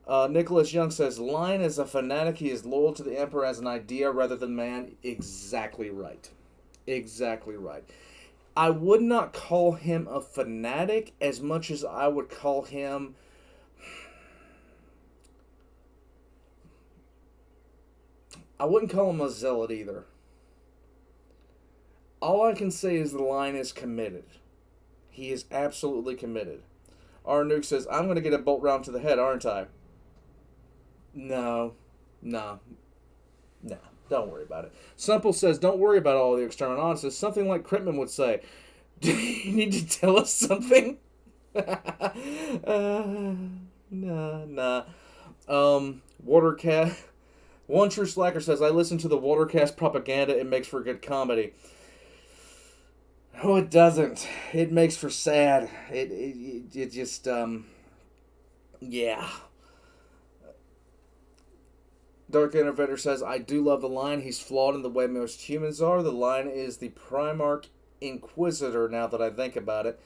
Nicholas Young says, Lion is a fanatic. He is loyal to the Emperor as an idea rather than man. Exactly right. I would not call him a fanatic as much as I would call him... I wouldn't call him a zealot either. All I can say is the Lion is committed. He is absolutely committed. Arnuke says, I'm going to get a bolt round to the head, aren't I? No. Don't worry about it. Simple says, don't worry about all the Exterminatuses. Something like Critman would say. Do you need to tell us something? Nah. Watercat. One True Slacker says, I listen to the Watercast propaganda. It makes for good comedy. Oh, it doesn't. It makes for sad. It just, yeah. Dark Innovator says, I do love the line. He's flawed in the way most humans are. The line is the Primarch Inquisitor, now that I think about it.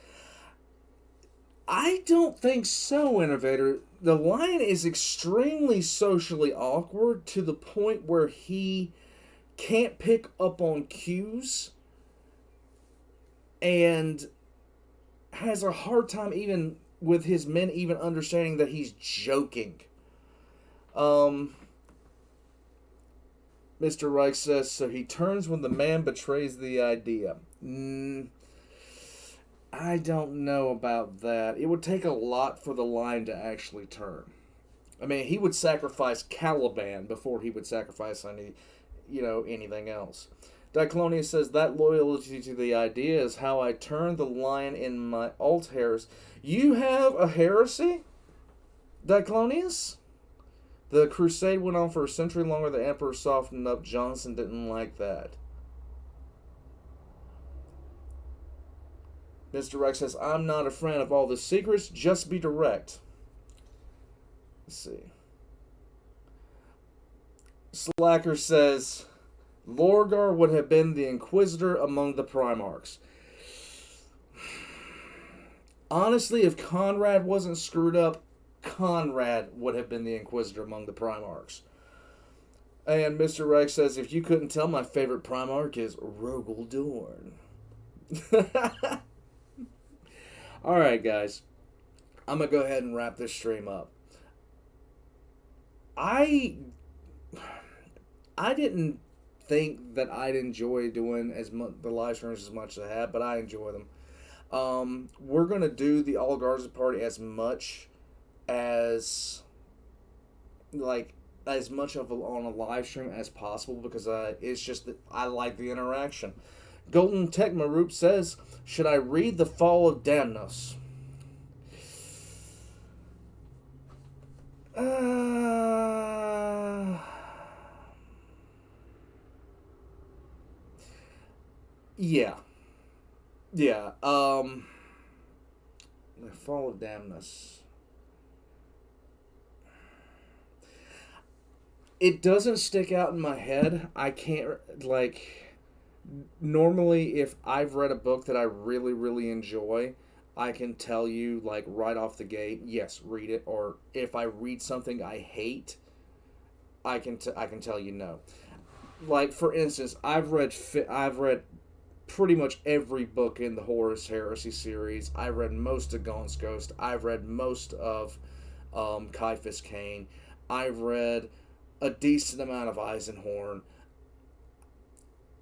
I don't think so, Innovator. The line is extremely socially awkward to the point where he can't pick up on cues and has a hard time even with his men even understanding that he's joking. Mr. Reich says, so he turns when the man betrays the idea. I don't know about that. It would take a lot for the line to actually turn. I mean, he would sacrifice Caliban before he would sacrifice anything else. Diclonius says, that loyalty to the idea is how I turn the line in my alt heresy. You have a heresy, Diclonius? The crusade went on for a century longer. The Emperor softened up. Johnson didn't like that. Mr. Rex says, I'm not a friend of all the secrets. Just be direct. Let's see. Slacker says, Lorgar would have been the Inquisitor among the Primarchs. Honestly, if Conrad wasn't screwed up, Conrad would have been the Inquisitor among the Primarchs. And Mr. Rex says, if you couldn't tell, my favorite Primarch is Rogel Dorn. Alright, guys. I'm going to go ahead and wrap this stream up. I didn't think that I'd enjoy doing the live streams as much as I have, but I enjoy them. We're going to do the All Guardsmen party as much as on a live stream as possible, because it's just that I like the interaction. Golden Tech Maroop says, should I read The Fall of Damnos? Yeah. The Fall of Damnos. It doesn't stick out in my head. I can't, normally if I've read a book that I really, really enjoy, I can tell you, right off the gate, yes, read it. Or if I read something I hate, I can tell you no. For instance, I've read pretty much every book in the Horus Heresy series. I've read most of Gaunt's Ghost. I've read most of Caiaphas Cain. I've read a decent amount of Eisenhorn.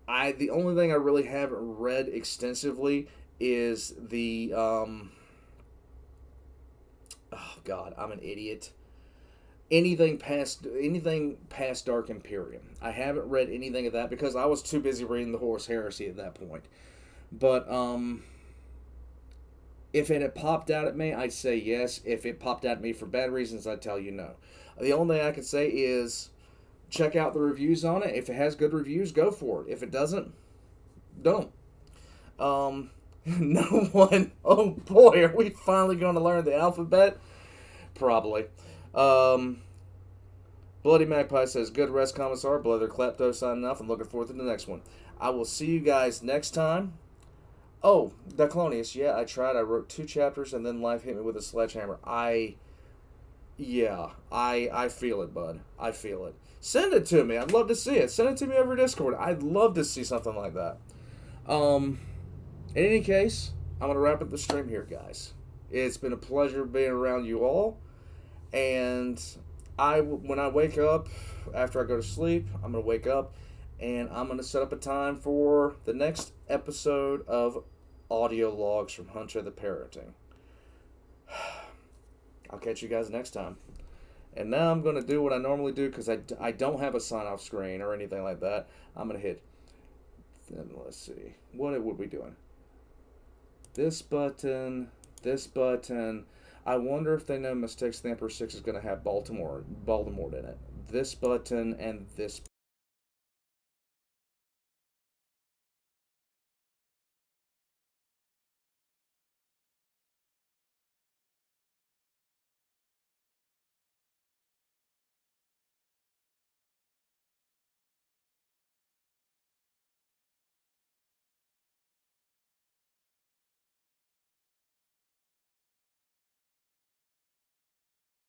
The only thing I really haven't read extensively is the oh God, I'm an idiot. Anything past Dark Imperium. I haven't read anything of that because I was too busy reading the Horus Heresy at that point. But if it had popped out at me, I'd say yes. If it popped out at me for bad reasons, I'd tell you no. The only thing I can say is check out the reviews on it. If it has good reviews, go for it. If it doesn't, don't. No one. Oh boy, are we finally going to learn the alphabet? Probably. Bloody Magpie says, good rest, Commissar. Brother Klepto signing off. I'm looking forward to the next one. I will see you guys next time. Oh, Diclonius, yeah, I tried. I wrote 2 chapters and then life hit me with a sledgehammer. I feel it, bud. I feel it. Send it to me. I'd love to see it. Send it to me over Discord. I'd love to see something like that. In any case, I'm going to wrap up the stream here, guys. It's been a pleasure being around you all. And when I wake up, after I go to sleep, I'm going to wake up and I'm going to set up a time for the next episode of audio logs from Hunter the Parroting. I'll catch you guys next time. And now I'm going to do what I normally do because I don't have a sign-off screen or anything like that. I'm going to hit, let's see, what would we doing? This button, This button. I wonder if they know Mistakes of the Emperor 6 is going to have Baltimore in it. This button and this